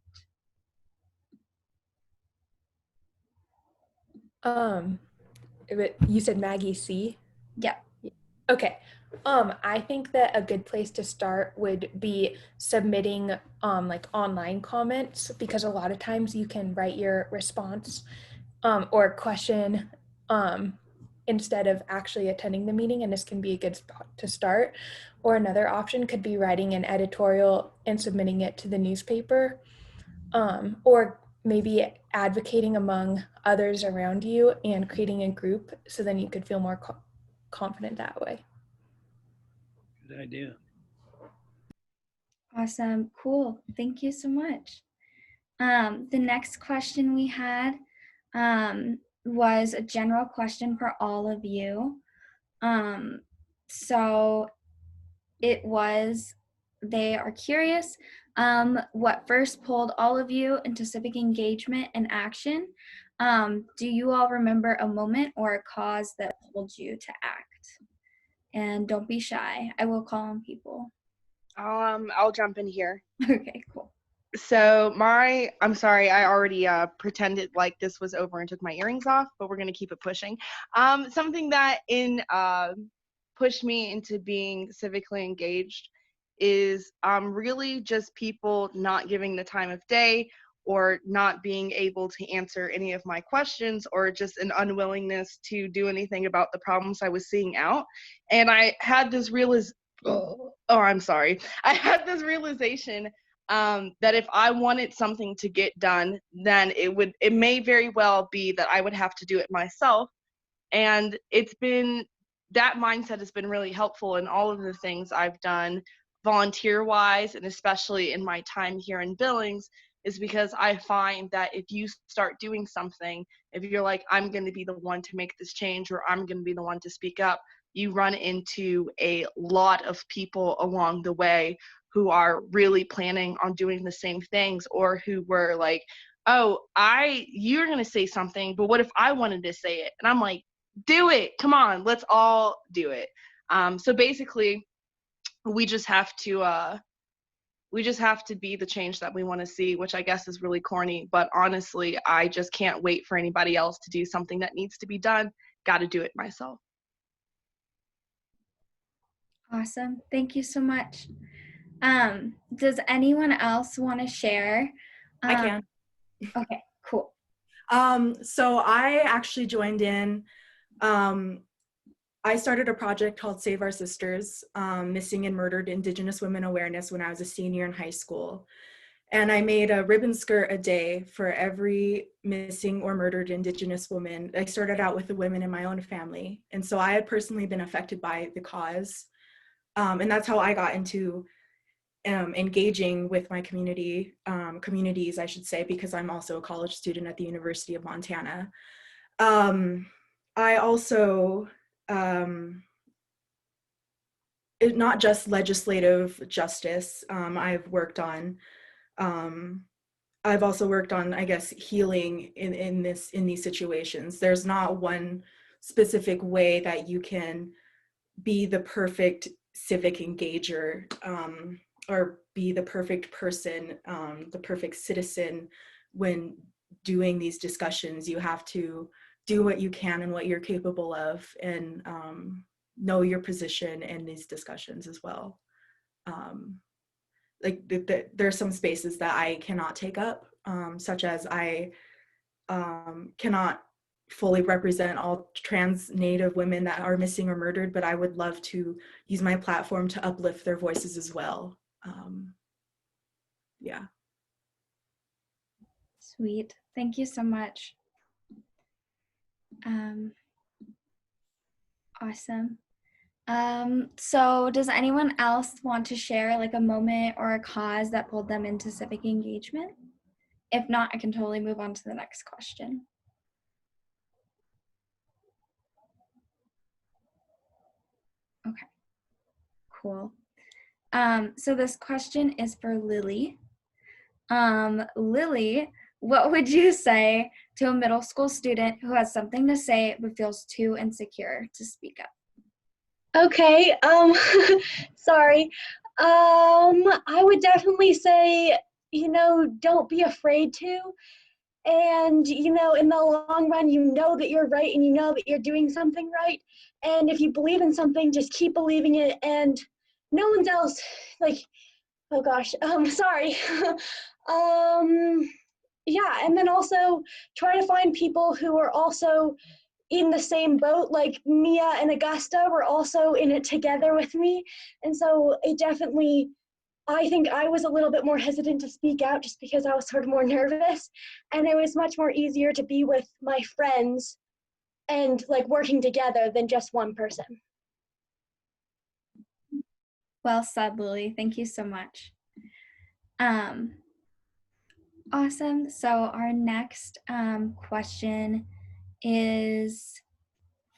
You said Maggie C? Yeah. Okay. I think that a good place to start would be submitting like online comments, because a lot of times you can write your response or question instead of actually attending the meeting, and this can be a good spot to start. Or another option could be writing an editorial and submitting it to the newspaper, or maybe advocating among others around you and creating a group, so then you could feel more confident that way. Good idea. Awesome. Cool. Thank you so much. The next question we had was a general question for all of you. So it was, they are curious what first pulled all of you into civic engagement and action. Do you all remember a moment or a cause that pulled you to act? And don't be shy. I will call on people. I'll jump in here. Okay, cool. So I'm sorry, I already pretended like this was over and took my earrings off, but we're gonna keep it pushing. Something that pushed me into being civically engaged is really just people not giving the time of day, or not being able to answer any of my questions, or just an unwillingness to do anything about the problems I was seeing out. And I had this I had this realization that if I wanted something to get done, then it may very well be that I would have to do it myself. And that mindset has been really helpful in all of the things I've done volunteer-wise, and especially in my time here in Billings, is because I find that if you start doing something, if you're like, I'm going to be the one to make this change, or I'm going to be the one to speak up, you run into a lot of people along the way who are really planning on doing the same things, or who were like, oh, you're going to say something, but what if I wanted to say it? And I'm like, do it. Come on, let's all do it. So basically, we just have to be the change that we want to see, which I guess is really corny, but honestly, I just can't wait for anybody else to do something that needs to be done. Got to do it myself. Awesome. Thank you so much. Does anyone else want to share? I can. Okay, cool. So I actually joined in. I started a project called Save Our Sisters, Missing and Murdered Indigenous Women Awareness, when I was a senior in high school. And I made a ribbon skirt a day for every missing or murdered Indigenous woman. I started out with the women in my own family. And so I had personally been affected by the cause. And that's how I got into engaging with my communities, I should say, because I'm also a college student at the University of Montana. I also, not just legislative justice, I've also worked on, I guess, healing in these situations. There's not one specific way that you can be the perfect civic engager, or be the perfect person, the perfect citizen when doing these discussions. You have to do what you can and what you're capable of, and know your position in these discussions as well. There are some spaces that I cannot take up, such as I cannot fully represent all trans Native women that are missing or murdered, but I would love to use my platform to uplift their voices as well. Yeah. Sweet. Thank you so much. Awesome. So does anyone else want to share like a moment or a cause that pulled them into civic engagement? If not, I can totally move on to the next question. Okay, cool. So this question is for Lily. Lily, what would you say to a middle school student who has something to say but feels too insecure to speak up? Okay, sorry. I would definitely say, don't be afraid to. And, in the long run, that you're right and that you're doing something right. And if you believe in something, just keep believing it, and no one's else, oh gosh, sorry. Yeah, and then also try to find people who are also in the same boat, like Mia and Augusta were also in it together with me. And so I think I was a little bit more hesitant to speak out just because I was sort of more nervous. And it was much more easier to be with my friends and working together than just one person. Well said, Lily. Thank you so much. Awesome. So our next question is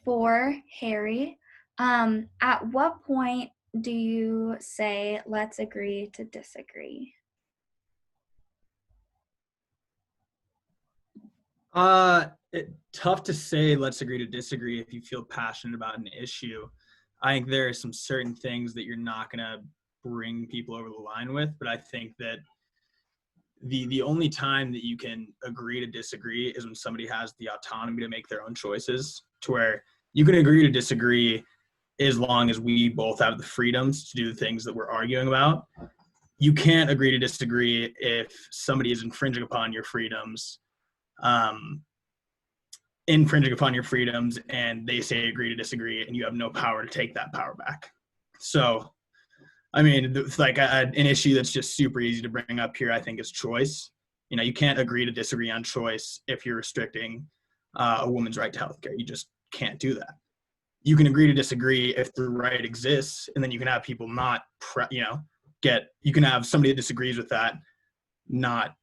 for Harry. At what point do you say, let's agree to disagree? Tough to say let's agree to disagree if you feel passionate about an issue. I think there are some certain things that you're not going to bring people over the line with, but I think that the only time that you can agree to disagree is when somebody has the autonomy to make their own choices, to where you can agree to disagree as long as we both have the freedoms to do the things that we're arguing about. You can't agree to disagree if somebody is infringing upon your freedoms, and they say agree to disagree, and you have no power to take that power back. So, I mean, an issue that's just super easy to bring up here, I think, is choice. You can't agree to disagree on choice if you're restricting a woman's right to healthcare. You just can't do that. You can agree to disagree if the right exists, and then you can have people not, you can have somebody that disagrees with that not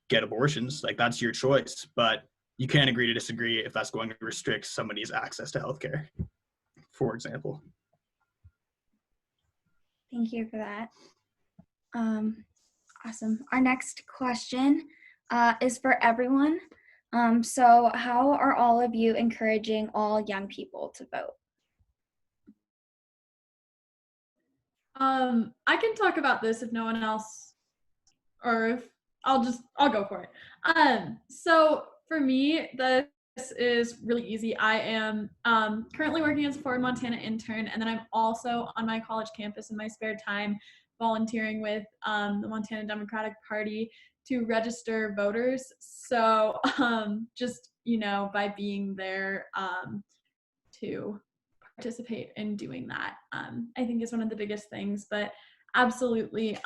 get abortions. Like, that's your choice, but you can't agree to disagree if that's going to restrict somebody's access to healthcare, for example. Thank you for that. Awesome. Our next question is for everyone. So how are all of you encouraging all young people to vote? I can talk about this if no one else, or if I'll go for it. So for me, this is really easy. I am currently working as a Forward Montana intern, and then I'm also on my college campus in my spare time volunteering with the Montana Democratic Party to register voters. So just, by being there to participate in doing that, I think is one of the biggest things. But absolutely,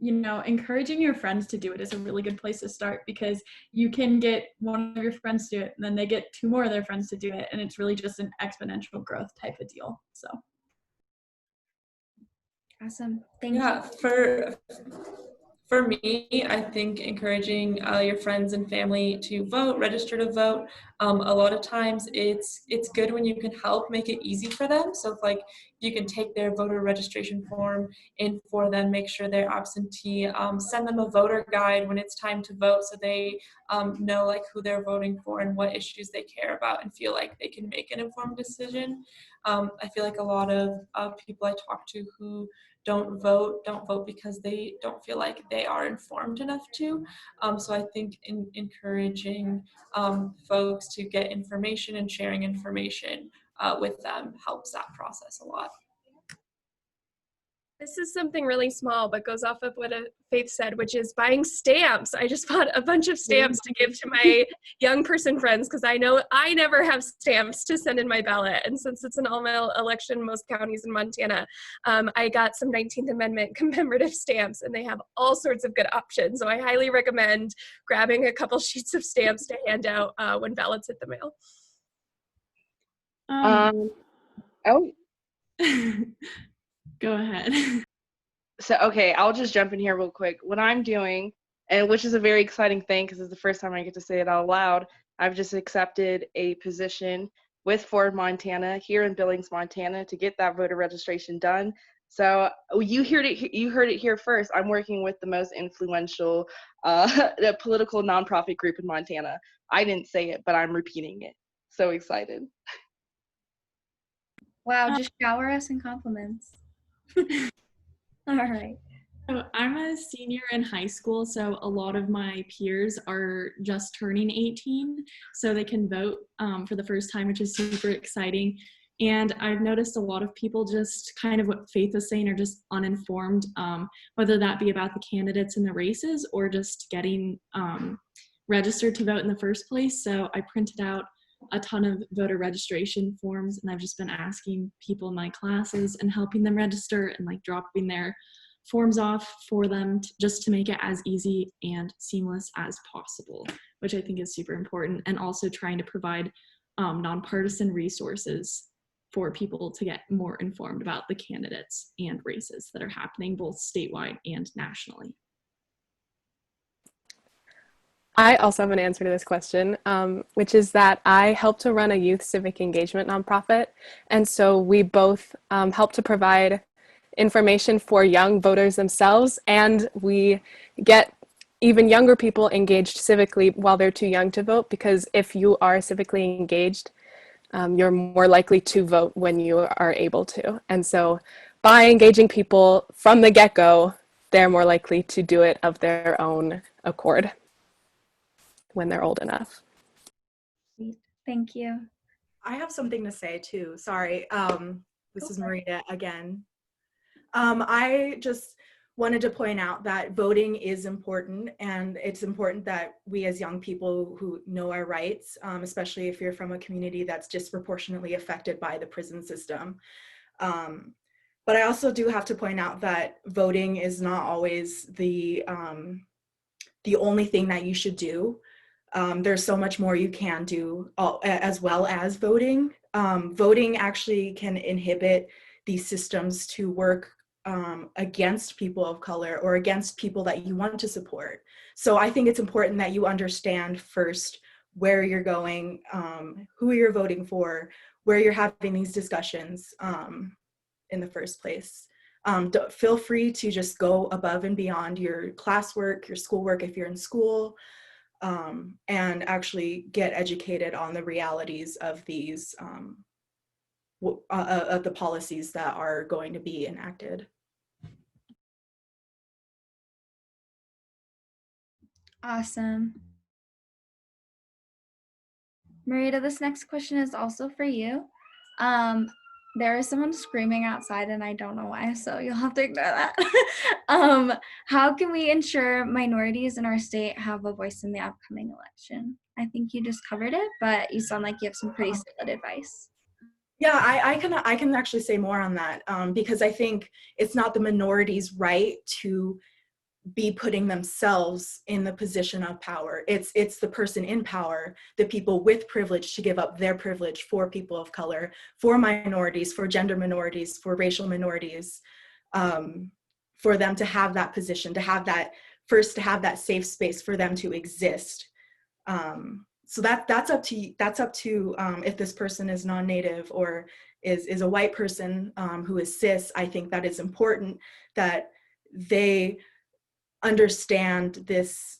encouraging your friends to do it is a really good place to start, because you can get one of your friends to do it, and then they get 2 more of their friends to do it, and it's really just an exponential growth type of deal. So awesome. Thank you. For me, I think encouraging your friends and family to vote, register to vote. A lot of times it's good when you can help make it easy for them. So if you can take their voter registration form in for them, make sure they're absentee, send them a voter guide when it's time to vote, so they know who they're voting for and what issues they care about, and feel like they can make an informed decision. I feel like a lot of people I talk to who don't vote because they don't feel like they are informed enough to. So I think encouraging folks to get information and sharing information with them helps that process a lot. This is something really small, but goes off of what Faith said, which is buying stamps. I just bought a bunch of stamps to give to my young person friends, because I know I never have stamps to send in my ballot. And since it's an all-mail election in most counties in Montana, I got some 19th Amendment commemorative stamps, and they have all sorts of good options. So I highly recommend grabbing a couple sheets of stamps to hand out when ballots hit the mail. Go ahead. So, okay, I'll just jump in here real quick. What I'm doing, and which is a very exciting thing because it's the first time I get to say it out loud, I've just accepted a position with Forward Montana here in Billings, Montana, to get that voter registration done. So you heard it here first. I'm working with the most influential political nonprofit group in Montana. I didn't say it, but I'm repeating it. So excited. Wow, just shower us in compliments. All right. So I'm a senior in high school, so a lot of my peers are just turning 18, so they can vote for the first time, which is super exciting. And I've noticed a lot of people, just kind of what Faith was saying, are just uninformed, whether that be about the candidates in the races or just getting registered to vote in the first place. So I printed out a ton of voter registration forms, and I've just been asking people in my classes and helping them register, and dropping their forms off for them just to make it as easy and seamless as possible, which I think is super important. And also trying to provide nonpartisan resources for people to get more informed about the candidates and races that are happening both statewide and nationally. I also have an answer to this question, which is that I help to run a youth civic engagement nonprofit. And so we both help to provide information for young voters themselves, and we get even younger people engaged civically while they're too young to vote, because if you are civically engaged, you're more likely to vote when you are able to. And so by engaging people from the get-go, they're more likely to do it of their own accord when they're old enough. Thank you. I have something to say too. Sorry. This is Marita again. I just wanted to point out that voting is important, and it's important that we as young people who know our rights, especially if you're from a community that's disproportionately affected by the prison system. But I also do have to point out that voting is not always the only thing that you should do. There's so much more you can do as well as voting. Voting actually can inhibit these systems to work against people of color or against people that you want to support. So I think it's important that you understand first where you're going, who you're voting for, where you're having these discussions in the first place. Feel free to just go above and beyond your classwork, your schoolwork if you're in school, and actually get educated on the realities of these of the policies that are going to be enacted. Awesome. Marita, this next question is also for you. There is someone screaming outside and I don't know why, so you'll have to ignore that. How can we ensure minorities in our state have a voice in the upcoming election? I think you just covered it, but you sound like you have some pretty solid advice. Yeah, I can actually say more on that because I think it's not the minority's right to be putting themselves in the position of power. It's the person in power, the people with privilege, to give up their privilege for people of color, for minorities, for gender minorities, for racial minorities, for them to have that position, to have that, first to have that safe space for them to exist. So that's up to if this person is non-native or is a white person who is cis. I think that is important that they understand this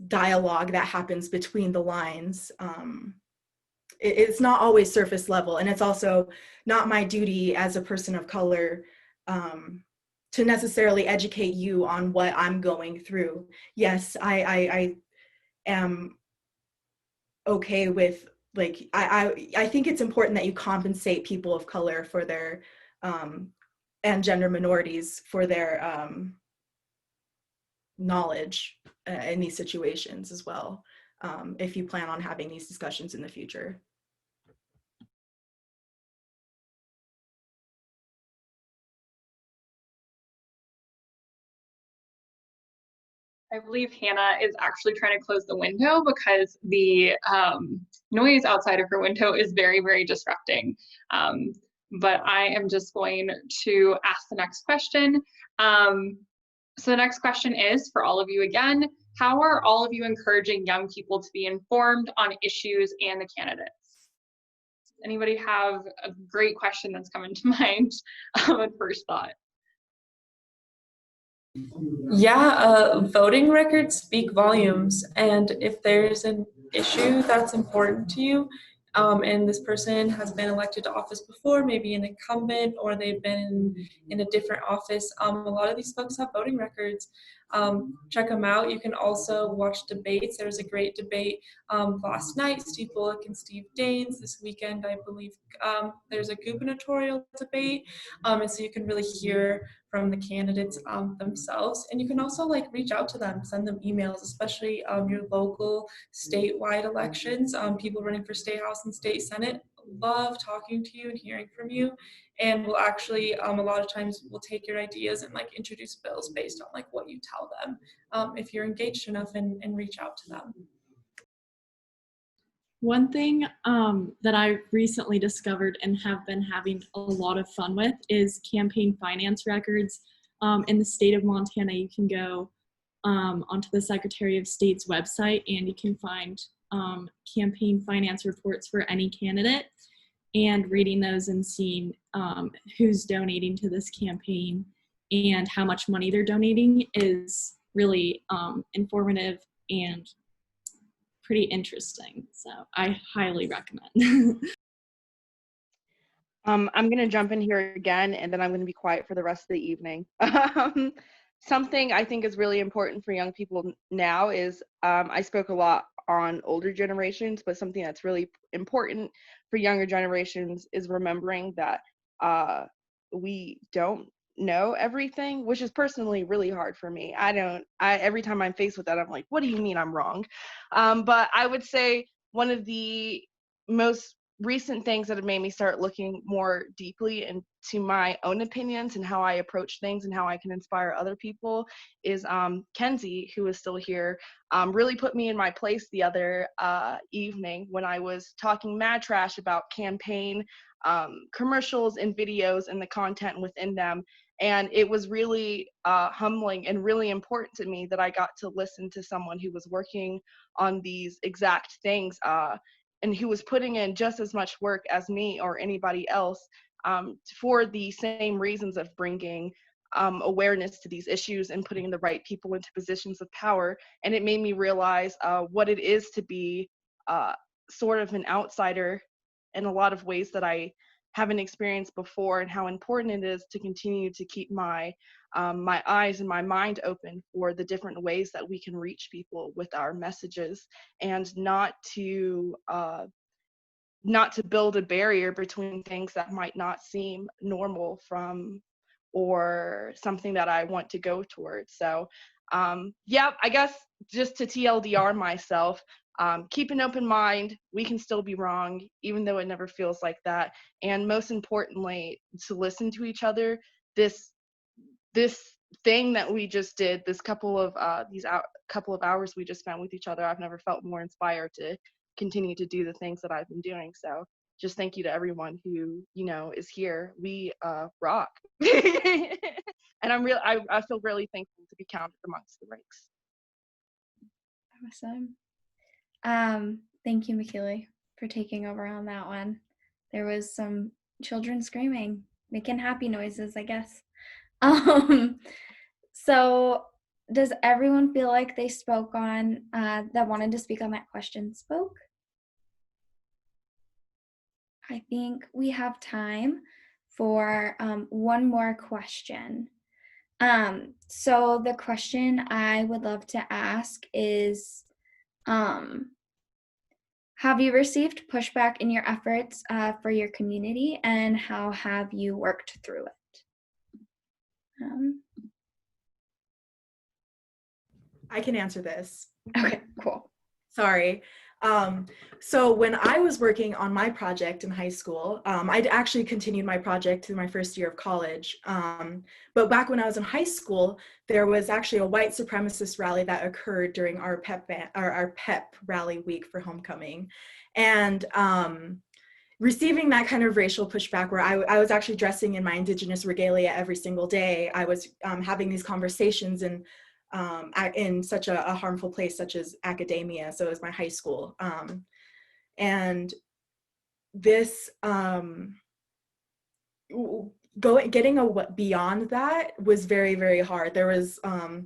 dialogue that happens between the lines. It's not always surface level, and it's also not my duty as a person of color to necessarily educate you on what I'm going through. Yes, I am okay with, like, I think it's important that you compensate people of color for their and gender minorities for their knowledge in these situations as well, if you plan on having these discussions in the future. I believe Hannah is actually trying to close the window because the noise outside of her window is very, very disrupting. But I am just going to ask the next question. So the next question is for all of you again. How are all of you encouraging young people to be informed on issues and the candidates? Anybody have a great question that's coming to mind at first thought? Yeah, voting records speak volumes, and if there's an issue that's important to you, and this person has been elected to office before, maybe an incumbent, or they've been in a different office, a lot of these folks have voting records. Check them out. You can also watch debates. There was a great debate last night, Steve Bullock and Steve Daines. This weekend, I believe, there's a gubernatorial debate, and so you can really hear from the candidates themselves. And you can also reach out to them, send them emails, especially your local statewide elections. People running for state house and state senate love talking to you and hearing from you, and will actually a lot of times will take your ideas and introduce bills based on what you tell them, if you're engaged enough and reach out to them. One thing that I recently discovered and have been having a lot of fun with is campaign finance records. In the state of Montana, you can go onto the Secretary of State's website and you can find campaign finance reports for any candidate, and reading those and seeing who's donating to this campaign and how much money they're donating is really informative and pretty interesting. So I highly recommend. I'm going to jump in here again, and then I'm going to be quiet for the rest of the evening. Something I think is really important for young people now is, I spoke a lot on older generations, but something that's really important for younger generations is remembering that we don't know everything, which is personally really hard for me. Every time I'm faced with that, I'm like, what do you mean I'm wrong? But I would say one of the most recent things that have made me start looking more deeply into my own opinions and how I approach things and how I can inspire other people is Kenzie, who is still here, really put me in my place the other evening when I was talking mad trash about campaign commercials and videos and the content within them. And it was really humbling and really important to me that I got to listen to someone who was working on these exact things and who was putting in just as much work as me or anybody else for the same reasons of bringing awareness to these issues and putting the right people into positions of power. And it made me realize what it is to be sort of an outsider in a lot of ways that I haven't experienced before, and how important it is to continue to keep my my eyes and my mind open for the different ways that we can reach people with our messages, and not to build a barrier between things that might not seem normal from or something that I want to go towards. So yeah, I guess just to TLDR myself, keep an open mind. We can still be wrong, even though it never feels like that. And most importantly, to listen to each other. This thing that we just did, this couple of hours we just spent with each other, I've never felt more inspired to continue to do the things that I've been doing. So just thank you to everyone who, you know, is here. We rock. And I feel really thankful to be counted amongst the ranks. Awesome. Thank you, McKinley, for taking over on that one. There was some children screaming, making happy noises, I guess. So does everyone feel like they spoke on, that wanted to speak on that question spoke? I think we have time for one more question. So the question I would love to ask is, have you received pushback in your efforts for your community, and how have you worked through it? I can answer this. Okay, cool. Sorry. So when I was working on my project in high school, I'd actually continued my project through my first year of college. But back when I was in high school, there was actually a white supremacist rally that occurred during our PEP rally week for homecoming. And receiving that kind of racial pushback, where I was actually dressing in my Indigenous regalia every single day. I was having these conversations and in such a harmful place such as academia, so it was my high school. And this getting beyond that was very, very hard. There was a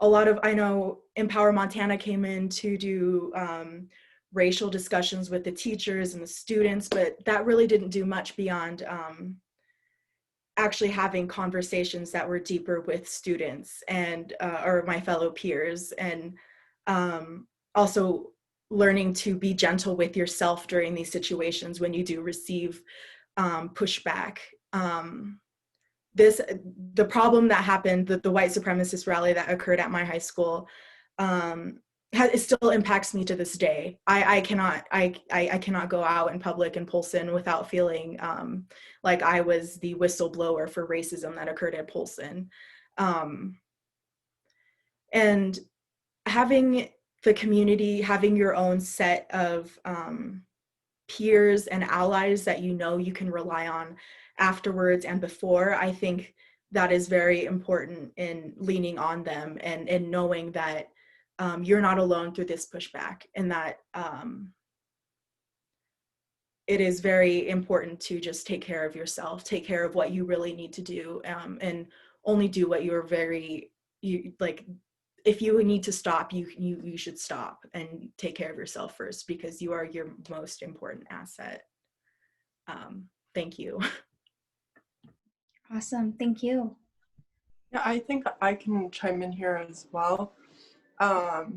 lot of, I know Empower Montana came in to do racial discussions with the teachers and the students, but that really didn't do much beyond actually having conversations that were deeper with students and or my fellow peers, and also learning to be gentle with yourself during these situations when you do receive pushback. The problem that happened, the white supremacist rally that occurred at my high school, it still impacts me to this day. I cannot go out in public in Polson without feeling like I was the whistleblower for racism that occurred at Polson. And having the community, having your own set of peers and allies that you know you can rely on afterwards and before, I think that is very important in leaning on them and knowing that you're not alone through this pushback, and that it is very important to just take care of yourself, take care of what you really need to do, and only do what you're like. If you need to stop, you should stop and take care of yourself first, because you are your most important asset. Thank you. Awesome, thank you. Yeah, I think I can chime in here as well. I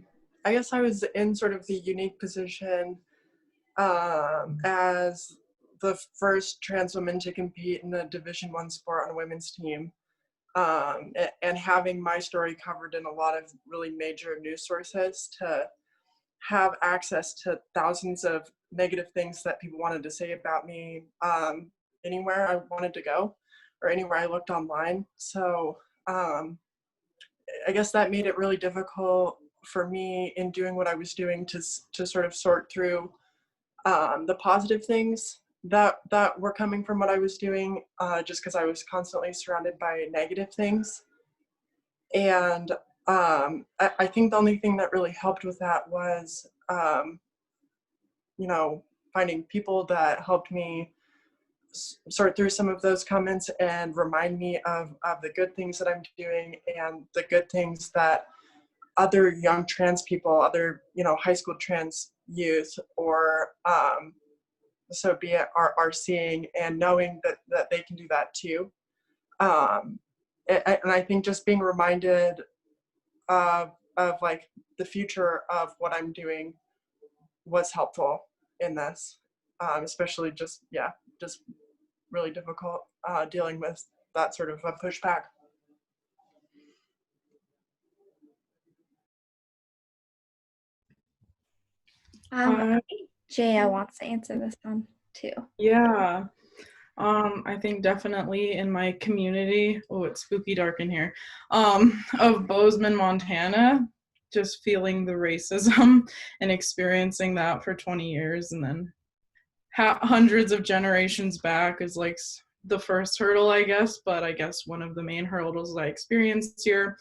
guess I was in sort of the unique position as the first trans woman to compete in a Division I sport on a women's team, and having my story covered in a lot of really major news sources, to have access to thousands of negative things that people wanted to say about me anywhere I wanted to go or anywhere I looked online. So I guess that made it really difficult for me in doing what I was doing to sort of sort through the positive things that were coming from what I was doing, just because I was constantly surrounded by negative things. And I think the only thing that really helped with that was, finding people that helped me sort through some of those comments and remind me of the good things that I'm doing and the good things that other young trans people, other, high school trans youth, or so be it, are seeing, and knowing that they can do that too. And I think just being reminded of like the future of what I'm doing was helpful in this, especially just really difficult dealing with that sort of a pushback. I think Jaya wants to answer this one too. Yeah. I think definitely in my community, oh, it's spooky dark in here, of Bozeman, Montana, just feeling the racism and experiencing that for 20 years, and then hundreds of generations back is like the first hurdle, I guess, but I guess one of the main hurdles I experienced here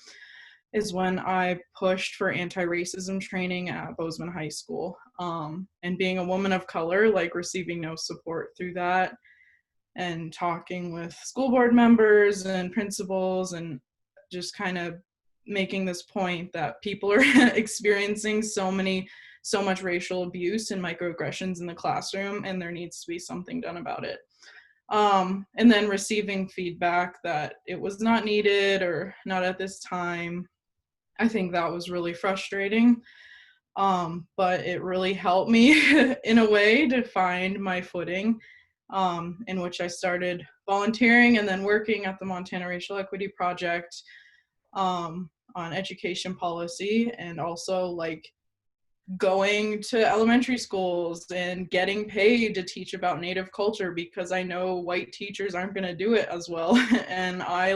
is when I pushed for anti-racism training at Bozeman High School. And being a woman of color, like receiving no support through that, and talking with school board members and principals, and just kind of making this point that people are experiencing so much racial abuse and microaggressions in the classroom, and there needs to be something done about it. And then receiving feedback that it was not needed or not at this time. I think that was really frustrating. But it really helped me in a way to find my footing, in which I started volunteering and then working at the Montana Racial Equity Project on education policy, and also like going to elementary schools and getting paid to teach about Native culture, because I know white teachers aren't going to do it as well. And I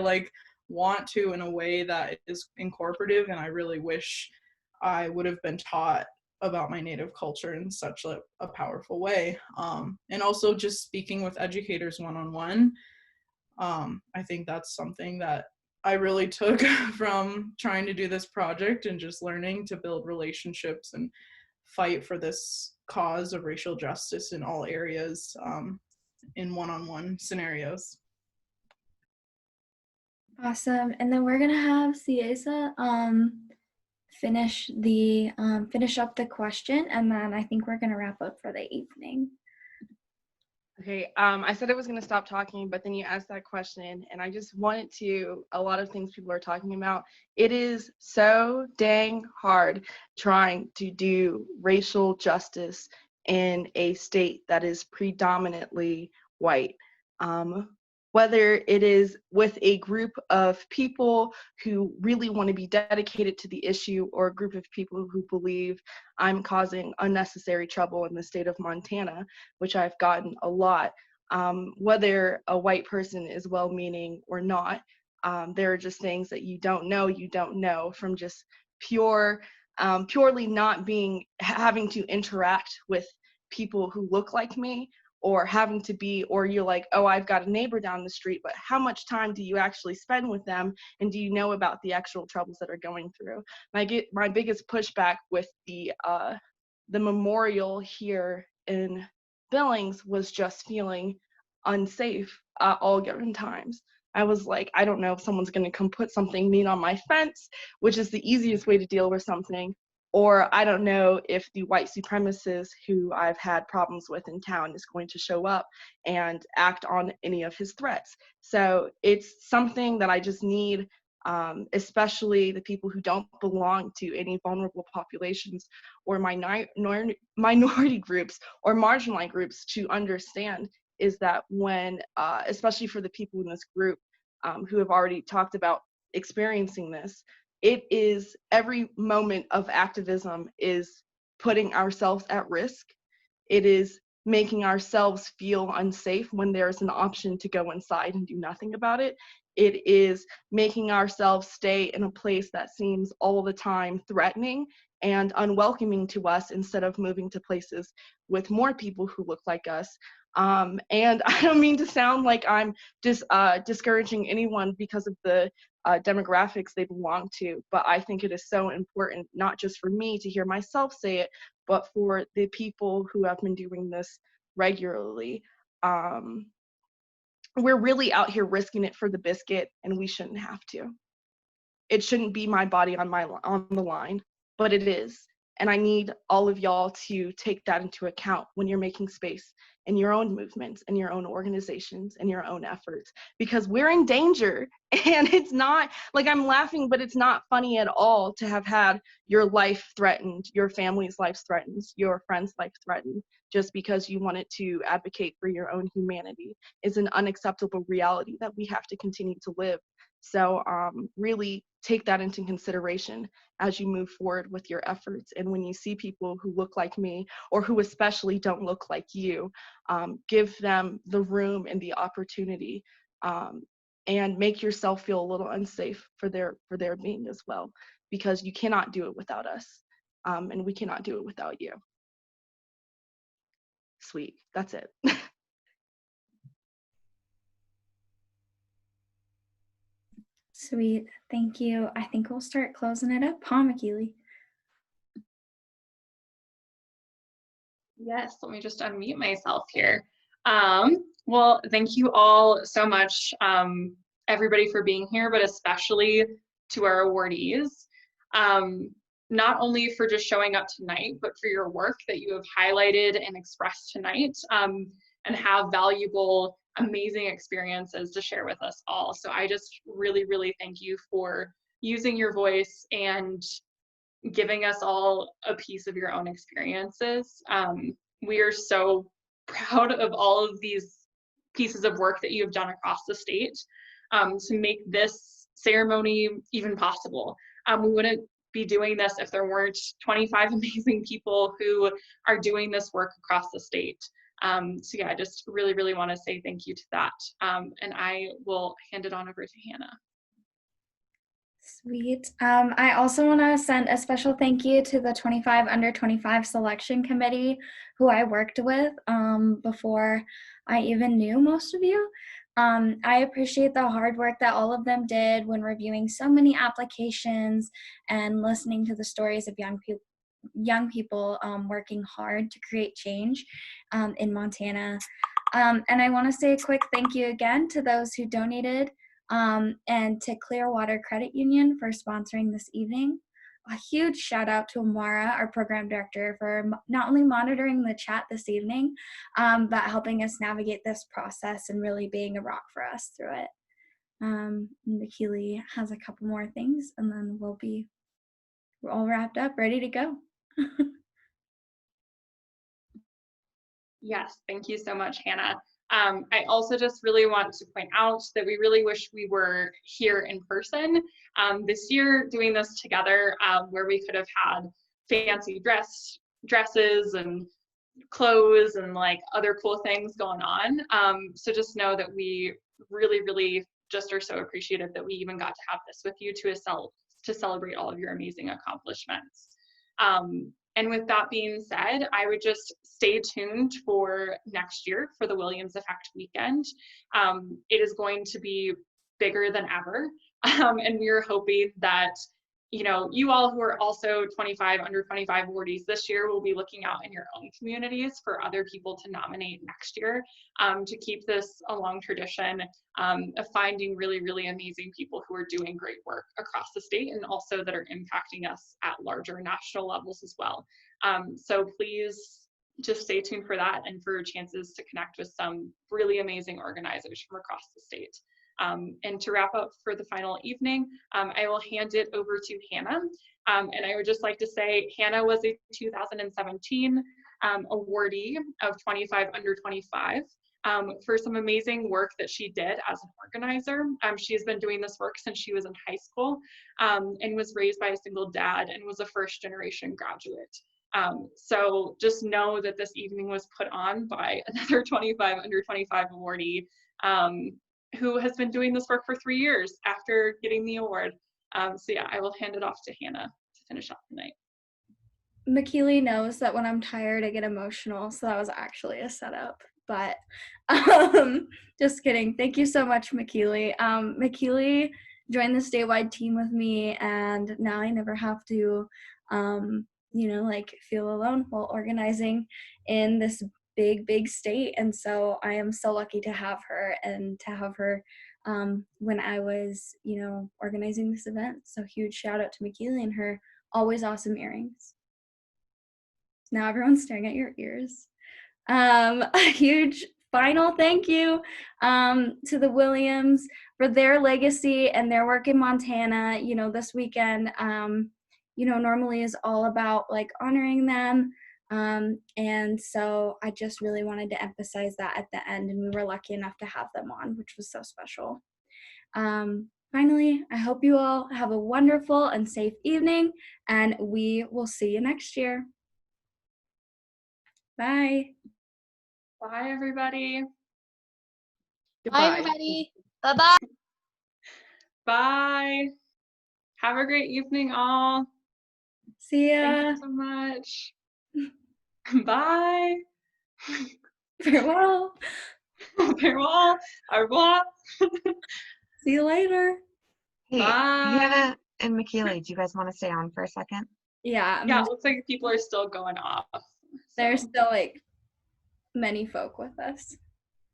want to in a way that is incorporative, and I really wish I would have been taught about my Native culture in such a powerful way. And also just speaking with educators one-on-one. I think that's something that I really took from trying to do this project, and just learning to build relationships and fight for this cause of racial justice in all areas, in one-on-one scenarios. Awesome. And then we're gonna have Ciesa finish up the question, and then I think we're gonna wrap up for the evening. Okay, I said I was going to stop talking, but then you asked that question, and I just wanted to, a lot of things people are talking about, it is so dang hard trying to do racial justice in a state that is predominantly white. Whether it is with a group of people who really want to be dedicated to the issue, or a group of people who believe I'm causing unnecessary trouble in the state of Montana, which I've gotten a lot. Whether a white person is well-meaning or not, there are just things that you don't know from just purely not having to interact with people who look like me, or having to be, or you're like, oh, I've got a neighbor down the street, but how much time do you actually spend with them, and do you know about the actual troubles that are going through? My biggest pushback with the memorial here in Billings was just feeling unsafe at all given times. I was like, I don't know if someone's going to come put something mean on my fence, which is the easiest way to deal with something, or I don't know if the white supremacist who I've had problems with in town is going to show up and act on any of his threats. So it's something that I just need, especially the people who don't belong to any vulnerable populations or minority groups or marginalized groups, to understand, is that when, especially for the people in this group who have already talked about experiencing this, it is every moment of activism is putting ourselves at risk. It is making ourselves feel unsafe when there's an option to go inside and do nothing about it. It is making ourselves stay in a place that seems all the time threatening and unwelcoming to us, instead of moving to places with more people who look like us. And I don't mean to sound like I'm just discouraging anyone because of the demographics they belong to, but I think it is so important, not just for me to hear myself say it, but for the people who have been doing this regularly. We're really out here risking it for the biscuit, and we shouldn't have to. It shouldn't be my body on the line, but it is. And I need all of y'all to take that into account when you're making space in your own movements and your own organizations and your own efforts, because we're in danger. And it's not like I'm laughing, but it's not funny at all to have had your life threatened, your family's life threatened, your friend's life threatened, just because you wanted to advocate for your own humanity. Is an unacceptable reality that we have to continue to live. So really take that into consideration as you move forward with your efforts. And when you see people who look like me, or who especially don't look like you, give them the room and the opportunity, and make yourself feel a little unsafe for their being as well, because you cannot do it without us, and we cannot do it without you. Sweet, that's it. Sweet, thank you. I think we'll start closing it up, huh, McKeely? Yes, let me just unmute myself here. Well, thank you all so much, everybody, for being here, but especially to our awardees. Not only for just showing up tonight, but for your work that you have highlighted and expressed tonight, and have valuable, amazing experiences to share with us all. So I just really, really thank you for using your voice and giving us all a piece of your own experiences. We are so proud of all of these pieces of work that you have done across the state to make this ceremony even possible. We wouldn't be doing this if there weren't 25 amazing people who are doing this work across the state. So yeah, I just really, really want to say thank you to that. And I will hand it on over to Hannah. Sweet. I also want to send a special thank you to the 25 under 25 selection committee, who I worked with before I even knew most of you. I appreciate the hard work that all of them did when reviewing so many applications and listening to the stories of young people working hard to create change in Montana. And I want to say a quick thank you again to those who donated, and to Clearwater Credit Union for sponsoring this evening. A huge shout out to Amara, our program director, for not only monitoring the chat this evening, but helping us navigate this process and really being a rock for us through it. McKeely has a couple more things, and then we're all wrapped up, ready to go. Yes, thank you so much, Hannah. I also just really want to point out that we really wish we were here in person this year doing this together, where we could have had fancy dresses and clothes and like other cool things going on. So just know that we really, really just are so appreciative that we even got to have this with you to celebrate all of your amazing accomplishments. And with that being said, I would just stay tuned for next year for the Williams Effect weekend. It is going to be bigger than ever. And we are hoping that, you know, you all who are also 25 under 25 awardees this year will be looking out in your own communities for other people to nominate next year, to keep this a long tradition of finding really, really amazing people who are doing great work across the state and also that are impacting us at larger national levels as well. So please just stay tuned for that and for chances to connect with some really amazing organizers from across the state. And to wrap up for the final evening, I will hand it over to Hannah. And I would just like to say Hannah was a 2017 awardee of 25 under 25 for some amazing work that she did as an organizer. She has been doing this work since she was in high school, and was raised by a single dad and was a first generation graduate. So just know that this evening was put on by another 25 under 25 awardee, who has been doing this work for 3 years after getting the award. So yeah, I will hand it off to Hannah to finish off the night. McKeely knows that when I'm tired, I get emotional, so that was actually a setup. but just kidding. Thank you so much, McKeely. McKeely joined the statewide team with me, and now I never have to, like feel alone while organizing in this big state. And so I am so lucky to have her and to have her when I was, organizing this event. So huge shout out to McKeely and her always awesome earrings. Now everyone's staring at your ears. A huge final thank you to the Williams for their legacy and their work in Montana. This weekend, normally is all about like honoring them. And so I just really wanted to emphasize that at the end, and we were lucky enough to have them on, which was so special. Finally, I hope you all have a wonderful and safe evening, and we will see you next year. Bye. Bye, everybody. Bye, everybody. Bye-bye. Bye. Have a great evening, all. See ya. Thank you so much. Bye. Farewell. Farewell. Au revoir. See you later. Hey, Bye. Hannah and McKeely, do you guys want to stay on for a second? Yeah. Yeah, it looks like people are still going off. There's still like many folk with us.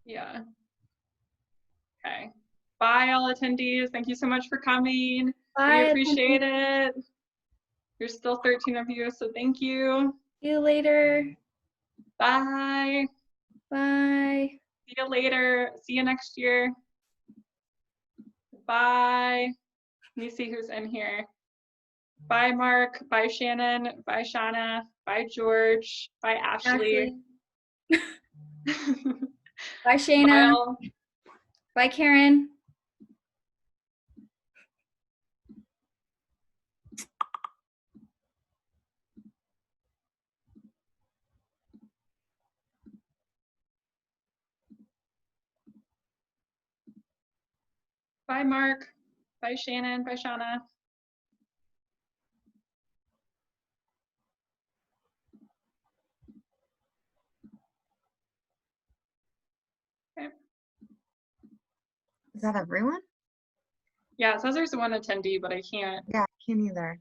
Yeah. Okay. Bye, all attendees. Thank you so much for coming. Bye. We appreciate it. There's still 13 of you, so thank you. See you later. Bye. Bye. See you later. See you next year. Bye. Let me see who's in here. Bye, Mark. Bye, Shannon. Bye, Shauna. Bye, George. Bye, Ashley. Bye, Shayna. Bye, Bye, Karen. Bye, Mark. Bye, Shannon. Bye, Shauna. Okay. Is that everyone? Yeah, it says there's one attendee, but I can't. Yeah, I can't either.